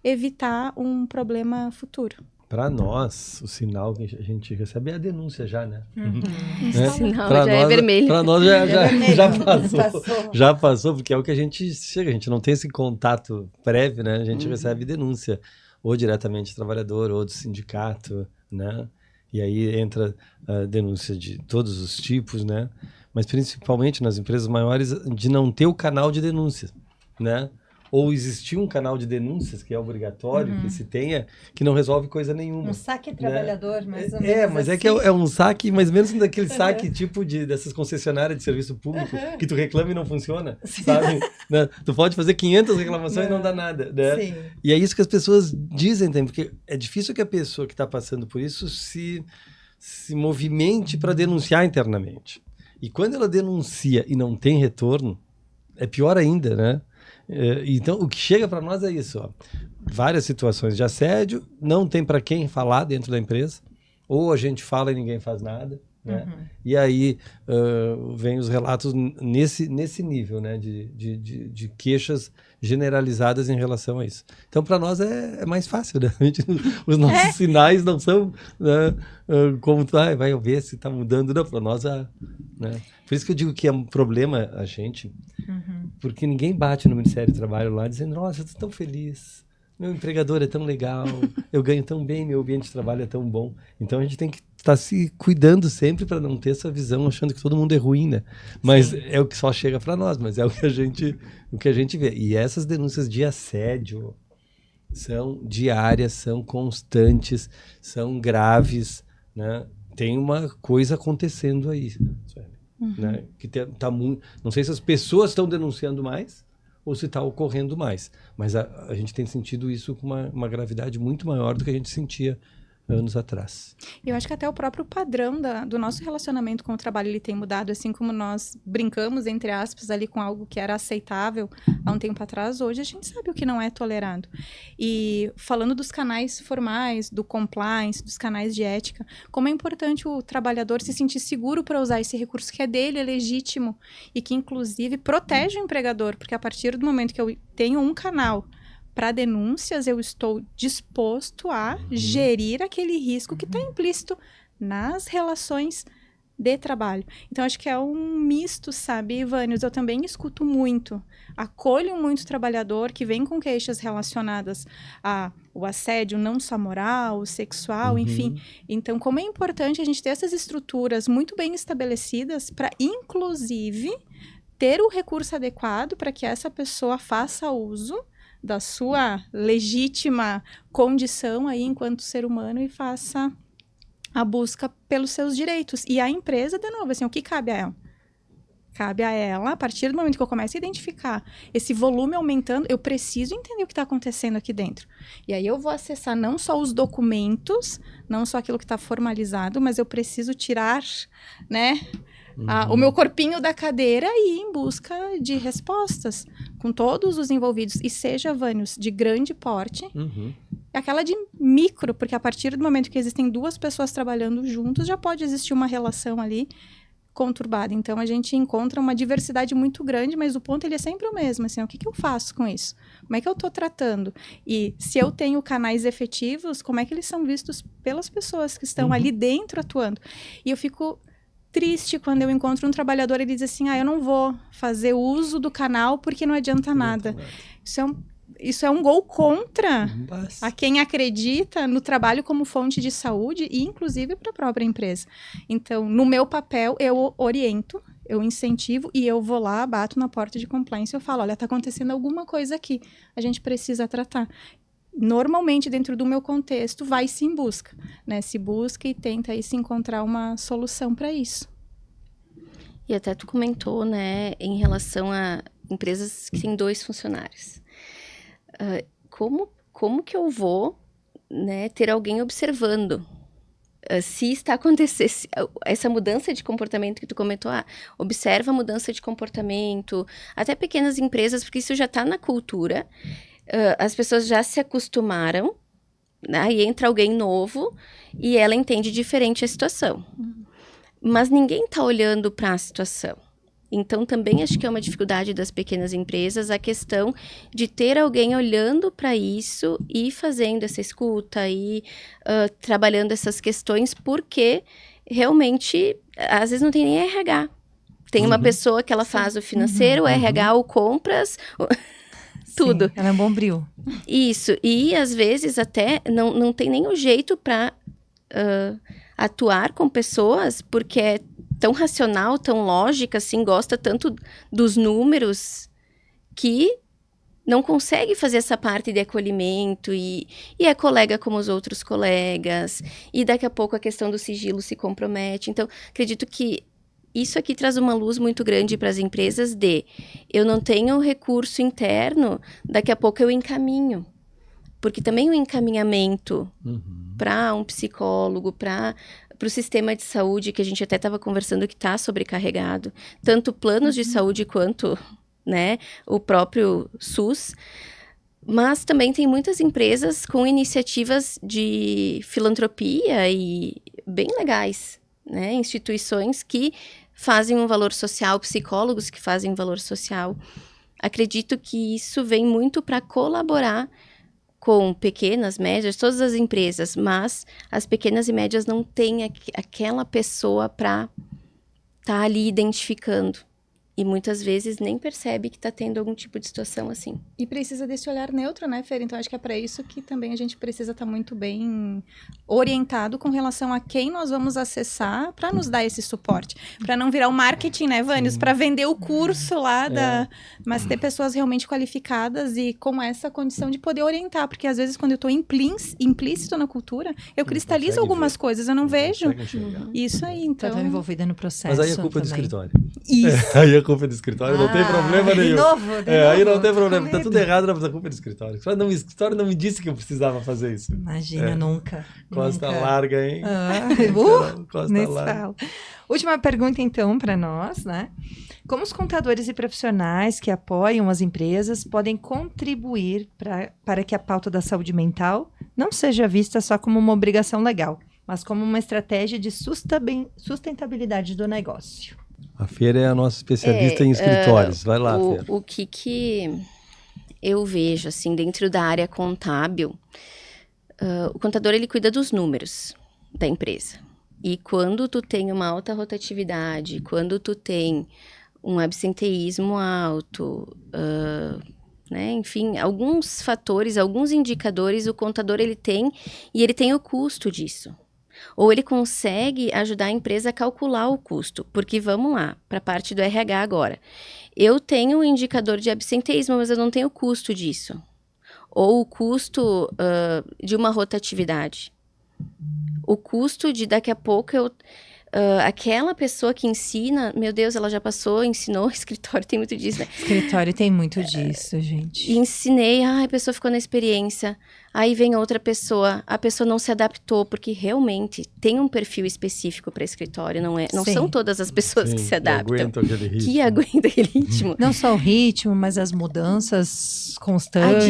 evitar um problema futuro. Para nós, o sinal que a gente recebe é a denúncia já, né? O sinal Pra já é vermelho. Para nós já passou. Passou. Já passou, porque é o que a gente chega, a gente não tem esse contato prévio, né? A gente recebe denúncia, ou diretamente do trabalhador, ou do sindicato, né? E aí entra a denúncia de todos os tipos, né? Mas principalmente nas empresas maiores, de não ter o canal de denúncia, né? Ou existir um canal de denúncias, que é obrigatório, que se tenha, que não resolve coisa nenhuma. Um saque trabalhador, mais ou menos. Mas é que é um saque, mais ou menos daquele saque tipo dessas concessionárias de serviço público, que tu reclama e não funciona, sabe? Né? Tu pode fazer 500 reclamações e não dá nada, né? Sim. E é isso que as pessoas dizem também, porque é difícil que a pessoa que está passando por isso se movimente para denunciar internamente. E quando ela denuncia e não tem retorno, é pior ainda, né? Então, o que chega para nós é isso, ó. Várias situações de assédio, não tem para quem falar dentro da empresa, ou a gente fala e ninguém faz nada, né? E aí vem os relatos nesse nível, né? De queixas generalizadas em relação a isso. Então, para nós é mais fácil, né? Os nossos sinais não são, né, como vai ver se está mudando, não. Para nós, né? Por isso que eu digo que é um problema a gente, porque ninguém bate no Ministério do Trabalho lá dizendo, nossa, eu estou tão feliz, meu empregador é tão legal, eu ganho tão bem, meu ambiente de trabalho é tão bom. Então a gente tem que estar se cuidando sempre para não ter essa visão achando que todo mundo é ruim, né? Mas é o que só chega para nós, mas é o que a gente vê. E essas denúncias de assédio são diárias, são constantes, são graves, né? Tem uma coisa acontecendo aí, né? Que tá muito, não sei se as pessoas estão denunciando mais ou se está ocorrendo mais, mas a gente tem sentido isso com uma gravidade muito maior do que a gente sentia anos atrás. Eu acho que até o próprio padrão do nosso relacionamento com o trabalho ele tem mudado, assim como nós brincamos, entre aspas, ali com algo que era aceitável há um tempo atrás, hoje a gente sabe o que não é tolerado. E falando dos canais formais, do compliance, dos canais de ética, como é importante o trabalhador se sentir seguro para usar esse recurso que é dele, é legítimo e que, inclusive, protege o empregador, porque a partir do momento que eu tenho um canal para denúncias, eu estou disposto a gerir aquele risco que está implícito nas relações de trabalho. Então, acho que é um misto, sabe, Ivânios? Eu também escuto muito, acolho muito trabalhador que vem com queixas relacionadas ao assédio, não só moral, sexual, enfim. Então, como é importante a gente ter essas estruturas muito bem estabelecidas para, inclusive, ter o recurso adequado para que essa pessoa faça uso da sua legítima condição aí enquanto ser humano e faça a busca pelos seus direitos. E a empresa, de novo, assim, o que cabe a ela? Cabe a ela, a partir do momento que eu começo a identificar esse volume aumentando, eu preciso entender o que está acontecendo aqui dentro. E aí eu vou acessar não só os documentos, não só aquilo que está formalizado, mas eu preciso tirar, né, o meu corpinho da cadeira e ir em busca de respostas com todos os envolvidos. E seja, Vânios, de grande porte, aquela de micro, porque a partir do momento que existem duas pessoas trabalhando juntos, já pode existir uma relação ali conturbada. Então, a gente encontra uma diversidade muito grande, mas o ponto ele é sempre o mesmo. Assim, o que eu faço com isso? Como é que eu estou tratando? E se eu tenho canais efetivos, como é que eles são vistos pelas pessoas que estão ali dentro atuando? E eu fico triste quando eu encontro um trabalhador e ele diz assim, eu não vou fazer uso do canal porque não adianta nada. Isso é um gol contra a quem acredita no trabalho como fonte de saúde e, inclusive, para a própria empresa. Então, no meu papel, eu oriento, eu incentivo e eu vou lá, bato na porta de compliance e eu falo, olha, está acontecendo alguma coisa aqui, a gente precisa tratar. Normalmente, dentro do meu contexto, vai-se em busca, né? Se busca e tenta aí se encontrar uma solução para isso. E até tu comentou, né, em relação a empresas que têm 2 funcionários. Como que eu vou, né, ter alguém observando se está acontecendo essa mudança de comportamento que tu comentou, observa a mudança de comportamento, até pequenas empresas, porque isso já está na cultura, as pessoas já se acostumaram, aí entra alguém novo e ela entende diferente a situação. Mas ninguém está olhando para a situação. Então, também acho que é uma dificuldade das pequenas empresas a questão de ter alguém olhando para isso e fazendo essa escuta e trabalhando essas questões, porque realmente, às vezes não tem nem RH. Tem uma pessoa que ela faz o financeiro, o RH, o compras, tudo. Sim, ela é um bombril. Isso, e às vezes até não tem nem o jeito para atuar com pessoas, porque é tão racional, tão lógica, assim, gosta tanto dos números, que não consegue fazer essa parte de acolhimento e é colega como os outros colegas, e daqui a pouco a questão do sigilo se compromete. Então, acredito que isso aqui traz uma luz muito grande para as empresas eu não tenho recurso interno, daqui a pouco eu encaminho. Porque também o encaminhamento para um psicólogo, para o sistema de saúde, que a gente até estava conversando que está sobrecarregado, tanto planos de saúde quanto, né, o próprio SUS. Mas também tem muitas empresas com iniciativas de filantropia e bem legais, né? Instituições que fazem um valor social, psicólogos que fazem valor social. Acredito que isso vem muito para colaborar com pequenas, médias, todas as empresas, mas as pequenas e médias não têm aquela pessoa para estar ali identificando. E muitas vezes nem percebe que está tendo algum tipo de situação assim. E precisa desse olhar neutro, né, Fer? Então, acho que é para isso que também a gente precisa estar muito bem orientado com relação a quem nós vamos acessar para nos dar esse suporte. Para não virar o marketing, né, Vânios? Para vender o curso lá, mas ter pessoas realmente qualificadas e com essa condição de poder orientar. Porque, às vezes, quando eu estou implícito na cultura, eu cristalizo algumas coisas, eu não vejo. Isso aí, então... Tá envolvida no processo. Mas aí é culpa do escritório. Isso. Aí é culpa do escritório, não tem problema nenhum. De novo, aí não tem problema, tá tudo errado, mas a culpa é do escritório. O escritório não me disse que eu precisava fazer isso. Imagina, nunca. Costa nunca. larga, hein? Costa larga. Última pergunta, então, para nós, né? Como os contadores e profissionais que apoiam as empresas podem contribuir para que a pauta da saúde mental não seja vista só como uma obrigação legal, mas como uma estratégia de sustentabilidade do negócio? A Fer é a nossa especialista em escritórios. Vai lá, Fer. O que eu vejo, assim, dentro da área contábil, o contador, ele cuida dos números da empresa. E quando tu tem uma alta rotatividade, quando tu tem um absenteísmo alto, né? Enfim, alguns fatores, alguns indicadores, o contador, ele tem, e ele tem o custo disso. Ou ele consegue ajudar a empresa a calcular o custo. Porque, vamos lá, para a parte do RH agora. Eu tenho um indicador de absenteísmo, mas eu não tenho o custo disso. Ou o custo de uma rotatividade. O custo de, daqui a pouco, aquela pessoa que ensina, meu Deus, ela já passou, ensinou, escritório tem muito disso, né? Escritório tem muito disso, gente. Ensinei, a pessoa ficou na experiência, aí vem outra pessoa, a pessoa não se adaptou, porque realmente tem um perfil específico para escritório, não são todas as pessoas que se adaptam. Que aguentam aquele ritmo. Não só o ritmo, mas as mudanças constantes,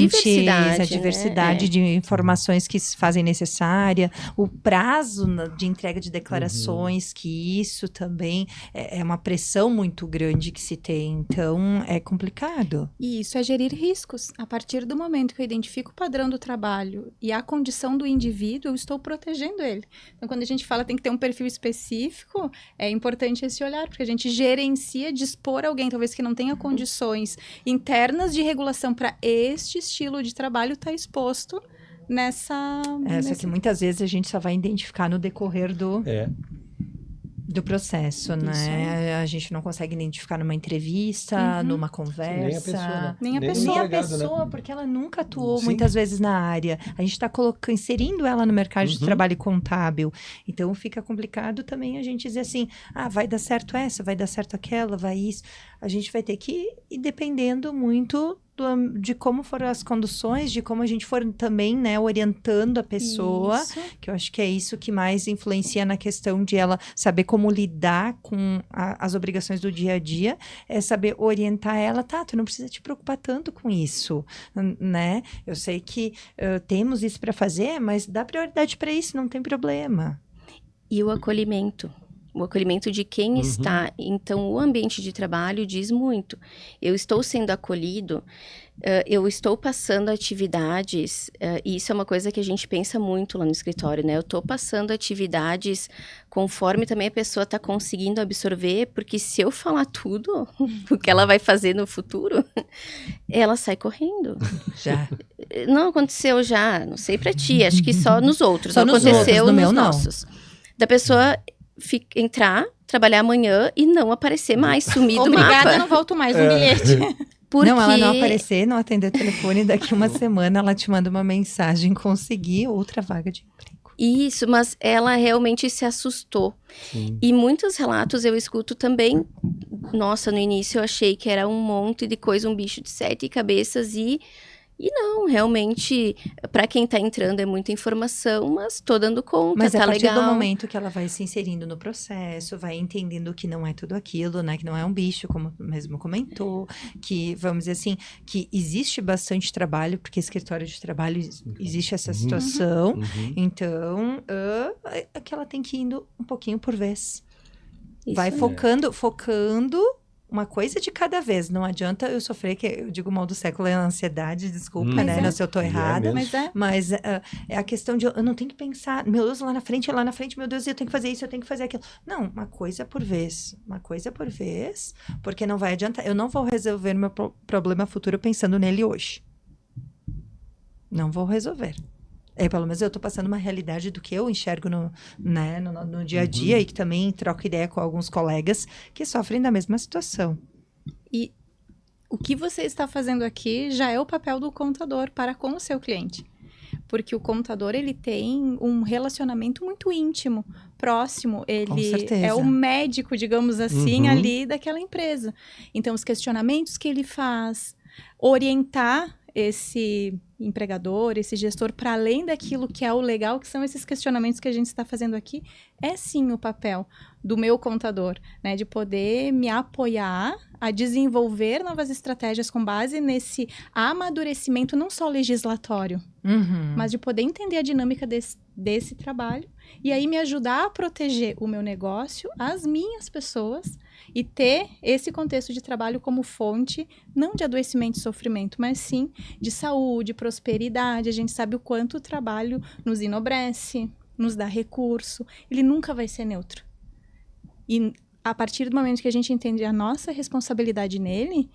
a diversidade de informações que se fazem necessária, o prazo de entrega de declarações, que isso também é uma pressão muito grande que se tem, então é complicado. E isso é gerir riscos. A partir do momento que eu identifico o padrão do trabalho e a condição do indivíduo, eu estou protegendo ele. Então, quando a gente fala tem que ter um perfil específico, é importante esse olhar, porque a gente gerencia dispor alguém, talvez que não tenha condições internas de regulação para este estilo de trabalho, está exposto Só que muitas vezes a gente só vai identificar no decorrer do processo, né? A gente não consegue identificar numa entrevista, numa conversa. Nem a pessoa, porque ela nunca atuou muitas vezes na área. A gente está inserindo ela no mercado de trabalho contábil. Então, fica complicado também a gente dizer assim, vai dar certo essa, vai dar certo aquela, vai isso. A gente vai ter que ir dependendo muito de como foram as conduções, de como a gente for também, né, orientando a pessoa, que eu acho que é isso que mais influencia na questão de ela saber como lidar com as obrigações do dia a dia, é saber orientar ela, tu não precisa te preocupar tanto com isso, né? Eu sei que temos isso para fazer, mas dá prioridade para isso, não tem problema. E o acolhimento. o acolhimento de quem está. Então, o ambiente de trabalho diz muito. Eu estou sendo acolhido, eu estou passando atividades, e isso é uma coisa que a gente pensa muito lá no escritório, né? Eu estou passando atividades conforme também a pessoa está conseguindo absorver, porque se eu falar tudo, o que ela vai fazer no futuro, ela sai correndo. Já. Não aconteceu já, não sei pra ti, acho que só nos outros. Só não nos aconteceu outros, no nos meu, não. nossos. Da pessoa entrar, trabalhar amanhã e não aparecer mais, sumir do Obrigada, mapa. não volto mais, um bilhete. Porque... Não, ela não aparecer, não atender o telefone, daqui uma semana ela te manda uma mensagem, conseguir outra vaga de emprego. Isso, mas ela realmente se assustou. Sim. E muitos relatos eu escuto também. Nossa, no início eu achei que era um monte de coisa, um bicho de 7 cabeças e não, realmente, para quem tá entrando é muita informação, mas tô dando conta, Mas tá a partir legal. do momento que ela vai se inserindo no processo, vai entendendo que não é tudo aquilo, né? Que não é um bicho, como mesmo comentou, que, vamos dizer assim, que existe bastante trabalho, porque escritório de trabalho existe essa situação. Então, é que ela tem que ir indo um pouquinho por vez. Isso Vai aí. focando uma coisa de cada vez. Não adianta eu sofrer, que eu digo mal do século é a ansiedade, desculpa, Mas né? é. Não sei se eu tô E é errada. mesmo. Mas é. Mas é a questão de eu não tenho que pensar, meu Deus, lá na frente, meu Deus, eu tenho que fazer isso, eu tenho que fazer aquilo. Não, uma coisa por vez, porque não vai adiantar. Eu não vou resolver meu problema futuro pensando nele hoje. Não vou resolver. Pelo menos eu tô passando uma realidade do que eu enxergo no dia a dia e que também troco ideia com alguns colegas que sofrem da mesma situação. E o que você está fazendo aqui já é o papel do contador para com o seu cliente. Porque o contador, ele tem um relacionamento muito íntimo, próximo. Ele certeza. é o médico, digamos assim, ali daquela empresa. Então, os questionamentos que ele faz, orientar esse empregador, esse gestor, para além daquilo que é o legal, que são esses questionamentos que a gente está fazendo aqui, é sim o papel do meu contador, né? De poder me apoiar a desenvolver novas estratégias com base nesse amadurecimento, não só legislatório, mas de poder entender a dinâmica desse trabalho e aí me ajudar a proteger o meu negócio, as minhas pessoas e ter esse contexto de trabalho como fonte, não de adoecimento e sofrimento, mas sim de saúde, prosperidade. A gente sabe o quanto o trabalho nos enobrece, nos dá recurso. Ele nunca vai ser neutro. E a partir do momento que a gente entende a nossa responsabilidade nele,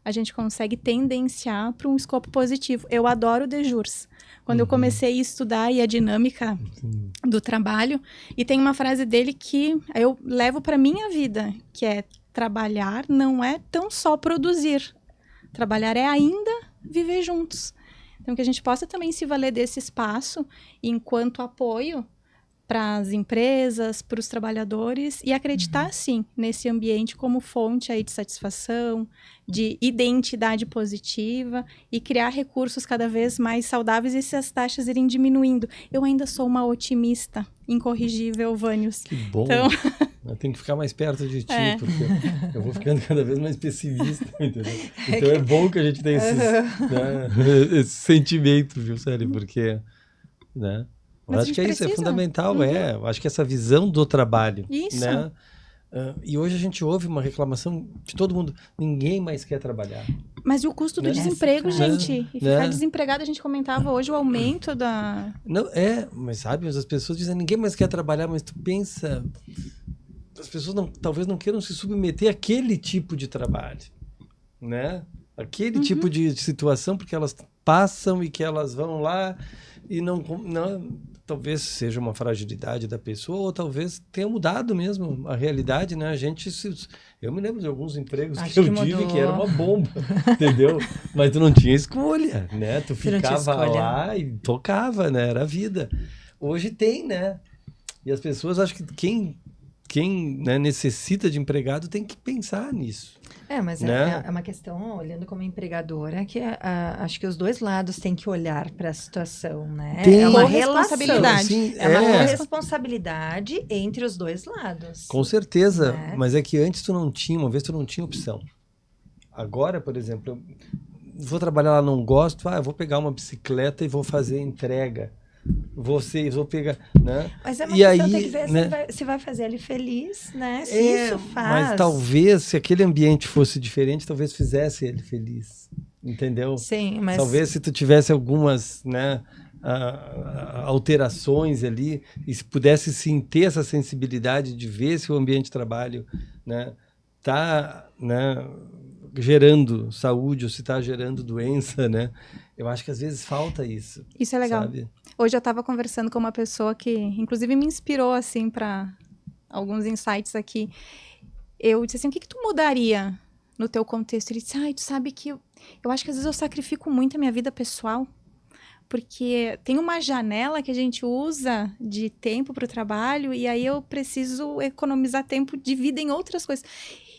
a gente consegue tendenciar para um escopo positivo. Eu adoro DEJURS. Quando eu comecei a estudar a dinâmica do trabalho, e tem uma frase dele que eu levo para minha vida, que é: trabalhar não é tão só produzir. Trabalhar é ainda viver juntos. Então, que a gente possa também se valer desse espaço enquanto apoio para as empresas, para os trabalhadores e acreditar, sim, nesse ambiente como fonte aí de satisfação, de identidade positiva e criar recursos cada vez mais saudáveis e essas taxas irem diminuindo. Eu ainda sou uma otimista incorrigível, Vânios. Que bom. Então... Eu tenho que ficar mais perto de ti, porque eu vou ficando cada vez mais pessimista, entendeu? Então é bom que a gente tenha esse sentimento, viu, Célia? Porque, né? Eu acho que é isso, é fundamental, eu acho que essa visão do trabalho, isso. Né? E hoje a gente ouve uma reclamação de todo mundo, ninguém mais quer trabalhar. Mas e o custo do desemprego, gente? E ficar desempregado, a a gente comentava hoje o aumento da... Não, mas sabe, as pessoas dizem, ninguém mais quer trabalhar, mas tu pensa, as pessoas talvez não queiram se submeter àquele tipo de trabalho, né? Aquele tipo de situação, porque elas passam e que elas vão lá e não talvez seja uma fragilidade da pessoa, ou talvez tenha mudado mesmo a realidade, né? Eu me lembro de alguns empregos que eu tive que era uma bomba, entendeu? Mas tu não tinha escolha, né? Tu ficava lá e tocava, né? Era a vida. Hoje tem, né? E as pessoas, acho que quem né, necessita de empregado tem que pensar nisso. Mas né? é uma questão, olhando como empregadora, que acho que os dois lados têm que olhar para a situação, né? É uma responsabilidade. Sim, é uma responsabilidade entre os dois lados. Com certeza, né? Mas é que antes uma vez tu não tinha opção. Agora, por exemplo, eu vou trabalhar lá, não gosto, eu vou pegar uma bicicleta e vou fazer entrega. vou pegar, né? Mas é uma E questão, aí, tem que ver né? se vai fazer ele feliz, né? Se É, isso faz. mas talvez, se aquele ambiente fosse diferente, talvez fizesse ele feliz, entendeu? Sim, mas... Talvez se tu tivesse algumas, né, alterações ali, e se pudesse sim ter essa sensibilidade de ver se o ambiente de trabalho, né, tá, né, gerando saúde ou se está gerando doença, né? Eu acho que às vezes falta isso. Isso é legal. Sabe? Hoje eu estava conversando com uma pessoa que, inclusive, me inspirou, assim, para alguns insights aqui. Eu disse assim, o que tu mudaria no teu contexto? Ele disse, tu sabe que eu acho que às vezes eu sacrifico muito a minha vida pessoal, porque tem uma janela que a gente usa de tempo para o trabalho e aí eu preciso economizar tempo de vida em outras coisas.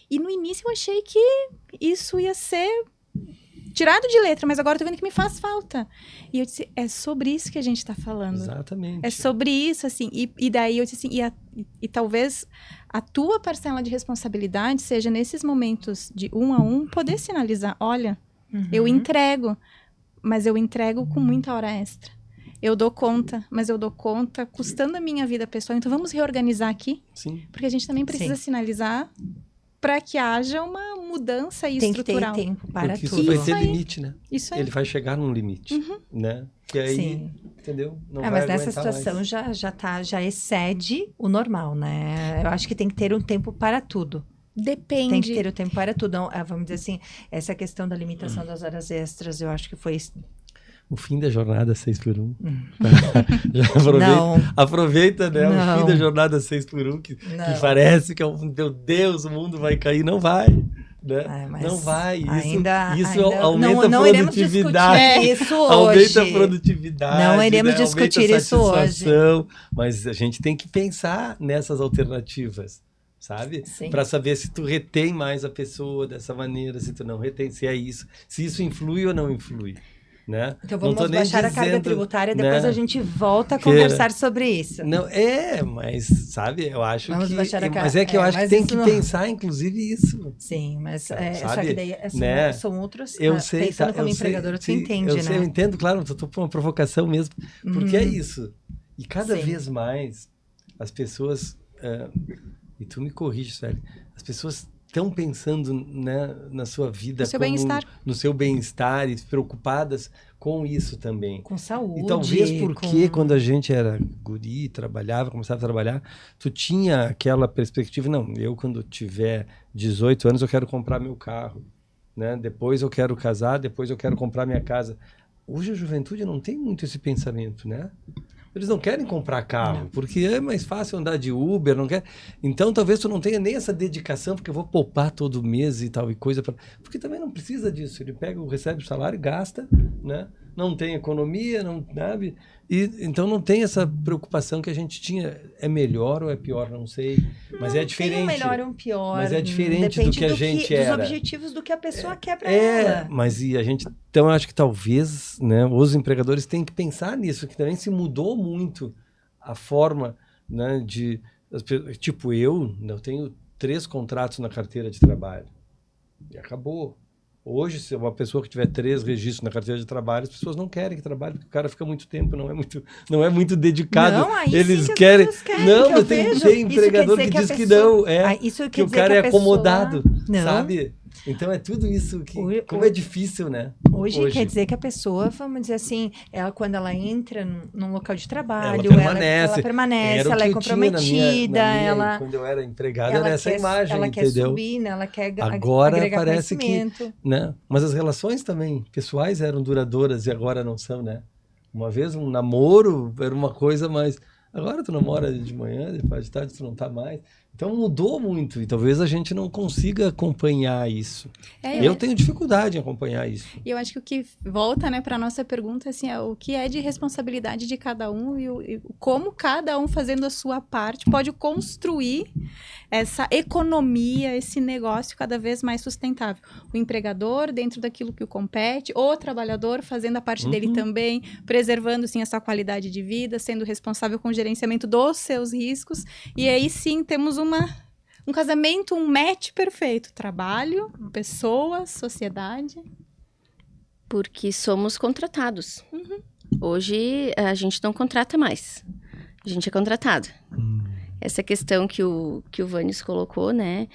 E no início eu achei que isso ia ser tirado de letra, mas agora eu tô vendo que me faz falta. E eu disse, é sobre isso que a gente tá falando. Exatamente. É sobre isso, assim. E daí eu disse assim, e talvez a tua parcela de responsabilidade seja nesses momentos de 1 a 1, poder sinalizar, olha, eu entrego, mas eu entrego com muita hora extra. Eu dou conta, mas eu dou conta custando a minha vida pessoal. Então vamos reorganizar aqui, Sim. porque a gente também precisa sinalizar para que haja uma mudança estrutural. Tem que ter tempo para porque tudo. isso vai ter limite, né? Isso aí. Ele vai chegar num limite, né? Que aí, Sim. entendeu? Não vai mas nessa aguentar situação mais. já excede o normal, né? Eu acho que tem que ter um tempo para tudo. Depende. Tem que ter o tempo para tudo. Não, vamos dizer assim, essa questão da limitação das horas extras, eu acho que foi... O fim da jornada 6x1. Não. Aproveita, né? Não. O fim da jornada 6x1, que parece que é meu Deus, o mundo vai cair. Não vai. Né? Não vai. Isso aumenta a produtividade. Isso aumenta hoje. a produtividade. Não iremos né? discutir isso hoje. Mas a gente tem que pensar nessas alternativas, sabe? Para saber se tu retém mais a pessoa dessa maneira, se tu não retém, se é isso, se isso influi ou não influi. Né? Então vamos baixar a carga tributária, depois a gente volta a conversar sobre isso. Não, mas sabe, eu acho vamos que... Baixar a carga, mas é que eu acho que tem que não... pensar, inclusive, isso. Sim, mas sabe? só que daí são outros... Eu sei, pensando como empregador, tu entende, né? Eu entendo, claro, estou por uma provocação mesmo, porque é isso. E cada vez mais as pessoas... e tu me corrige, velho. As pessoas... estão pensando, né, na sua vida, no seu bem-estar e preocupadas com isso também. Com saúde. E talvez porque quando a gente era guri, começava a trabalhar, tu tinha aquela perspectiva, não, eu quando tiver 18 anos eu quero comprar meu carro, né? Depois eu quero casar, depois eu quero comprar minha casa. Hoje a juventude não tem muito esse pensamento, né? Eles não querem comprar carro, porque é mais fácil andar de Uber, não quer. Então, talvez tu não tenha nem essa dedicação, porque eu vou poupar todo mês e tal e coisa. Porque também não precisa disso. Ele recebe o salário e gasta, né? Não tem economia, não sabe? Então não tem essa preocupação que a gente tinha. É melhor ou é pior? Não sei. Mas é diferente. Tem um melhor ou um pior. Mas é diferente do que a gente era. Dos objetivos do que a pessoa quer para ela. Mas e a gente... Então, eu acho que talvez, né, os empregadores têm que pensar nisso, que também se mudou muito a forma, né, de... Tipo, eu tenho 3 contratos na carteira de trabalho. E acabou. Hoje, se uma pessoa que tiver 3 registros na carteira de trabalho, as pessoas não querem que trabalhe, porque o cara fica muito tempo, não é muito dedicado. Não, aí eles sim querem. Não, mas tem empregador que diz que não. Que o cara é acomodado, sabe? Então é tudo isso que... Como é difícil, né? Hoje quer dizer que a pessoa, vamos dizer assim, quando ela entra num local de trabalho, ela permanece, ela é comprometida, quando eu era empregado, era essa imagem, ela entendeu? Quer subir, né? Ela quer agora agregar parece conhecimento. Né? Mas as relações também pessoais eram duradouras e agora não são, né? Uma vez um namoro era uma coisa, mas agora tu namora de manhã, depois de tarde tu não tá mais. Então mudou muito e talvez a gente não consiga acompanhar isso. Eu tenho dificuldade em acompanhar isso. E eu acho que o que volta, né, para a nossa pergunta assim, é o que é de responsabilidade de cada um e como cada um fazendo a sua parte pode construir essa economia, esse negócio cada vez mais sustentável. O empregador dentro daquilo que o compete, o trabalhador fazendo a parte dele também, preservando sim essa qualidade de vida, sendo responsável com o gerenciamento dos seus riscos. E aí sim temos um casamento, um match perfeito. Trabalho, pessoas, sociedade. Porque somos contratados. Hoje, a gente não contrata mais. A gente é contratado. Essa questão que o Vânios colocou, né,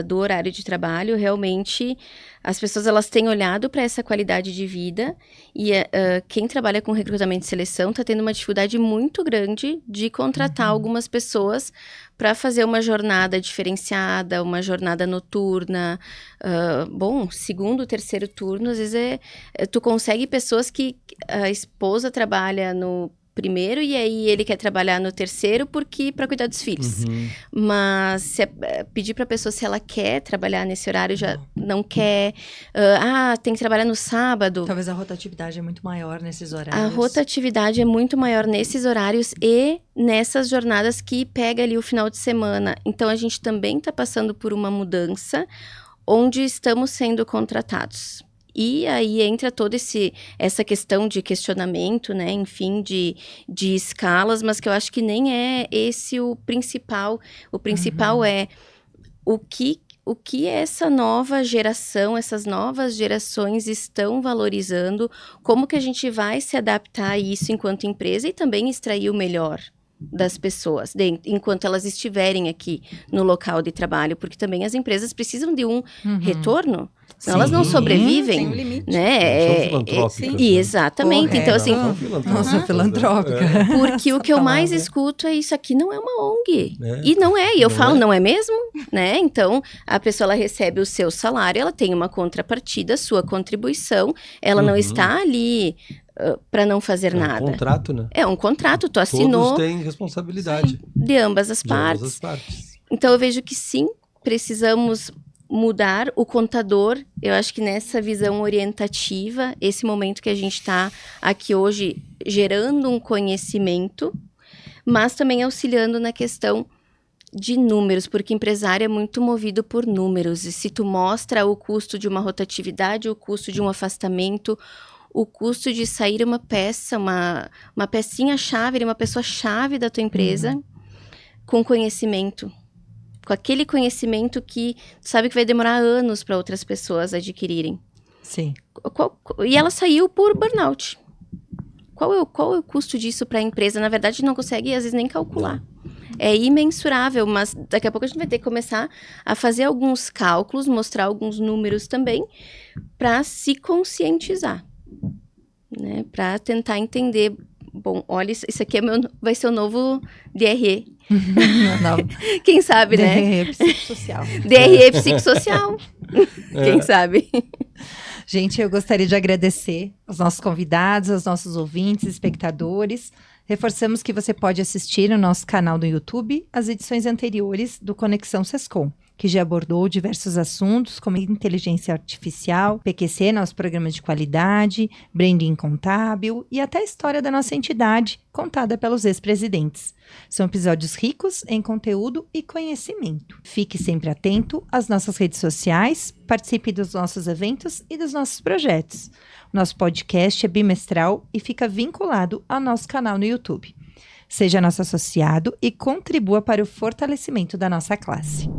do horário de trabalho, realmente as pessoas elas têm olhado para essa qualidade de vida e quem trabalha com recrutamento e seleção está tendo uma dificuldade muito grande de contratar algumas pessoas para fazer uma jornada diferenciada, uma jornada noturna. Segundo, terceiro turno, às vezes tu consegue pessoas que a esposa trabalha no primeiro e aí ele quer trabalhar no terceiro para cuidar dos filhos. Mas se pedir para a pessoa se ela quer trabalhar nesse horário, já não quer. Tem que trabalhar no sábado. Talvez a rotatividade é muito maior nesses horários. A rotatividade é muito maior nesses horários e nessas jornadas que pega ali o final de semana. Então, a gente também está passando por uma mudança onde estamos sendo contratados. E aí entra toda essa questão de questionamento, né? Enfim, de escalas, mas que eu acho que nem é esse o principal. O principal é o que essa nova geração, essas novas gerações estão valorizando, como que a gente vai se adaptar a isso enquanto empresa e também extrair o melhor das pessoas, enquanto elas estiverem aqui no local de trabalho, porque também as empresas precisam de um retorno, senão elas não sobrevivem, tem um limite. né? Exatamente. Correto. Então, assim, Nossa, filantrópica. porque o que eu mais escuto é isso aqui não é uma ONG. E não é, e eu falo, não é mesmo? Né? Então, a pessoa ela recebe o seu salário, ela tem uma contrapartida, sua contribuição, ela não está ali para não fazer nada. É um contrato, né? É um contrato, tu assinou. Todos têm responsabilidade. De ambas as partes. Então, eu vejo que sim, precisamos mudar o contador. Eu acho que nessa visão orientativa, esse momento que a gente está aqui hoje, gerando um conhecimento, mas também auxiliando na questão de números, porque empresário é muito movido por números. E se tu mostra o custo de uma rotatividade, o custo de um afastamento, o custo de sair uma peça, uma pecinha-chave, uma pessoa-chave da tua empresa, com conhecimento. Com aquele conhecimento que tu sabe que vai demorar anos para outras pessoas adquirirem. Sim. E ela saiu por burnout. Qual é o custo disso para a empresa? Na verdade, não consegue, às vezes, nem calcular. É imensurável, mas daqui a pouco a gente vai ter que começar a fazer alguns cálculos, mostrar alguns números também, para se conscientizar. Né, para tentar entender, bom, olha, isso aqui vai ser o novo DRE. Quem sabe, né? DRE psicossocial. DRE psicossocial. Quem sabe? Gente, eu gostaria de agradecer aos nossos convidados, aos nossos ouvintes, espectadores. Reforçamos que você pode assistir no nosso canal do YouTube as edições anteriores do Conexão Sescom, que já abordou diversos assuntos como inteligência artificial, PQC, nosso programa de qualidade, branding contábil e até a história da nossa entidade, contada pelos ex-presidentes. São episódios ricos em conteúdo e conhecimento. Fique sempre atento às nossas redes sociais, participe dos nossos eventos e dos nossos projetos. O nosso podcast é bimestral e fica vinculado ao nosso canal no YouTube. Seja nosso associado e contribua para o fortalecimento da nossa classe.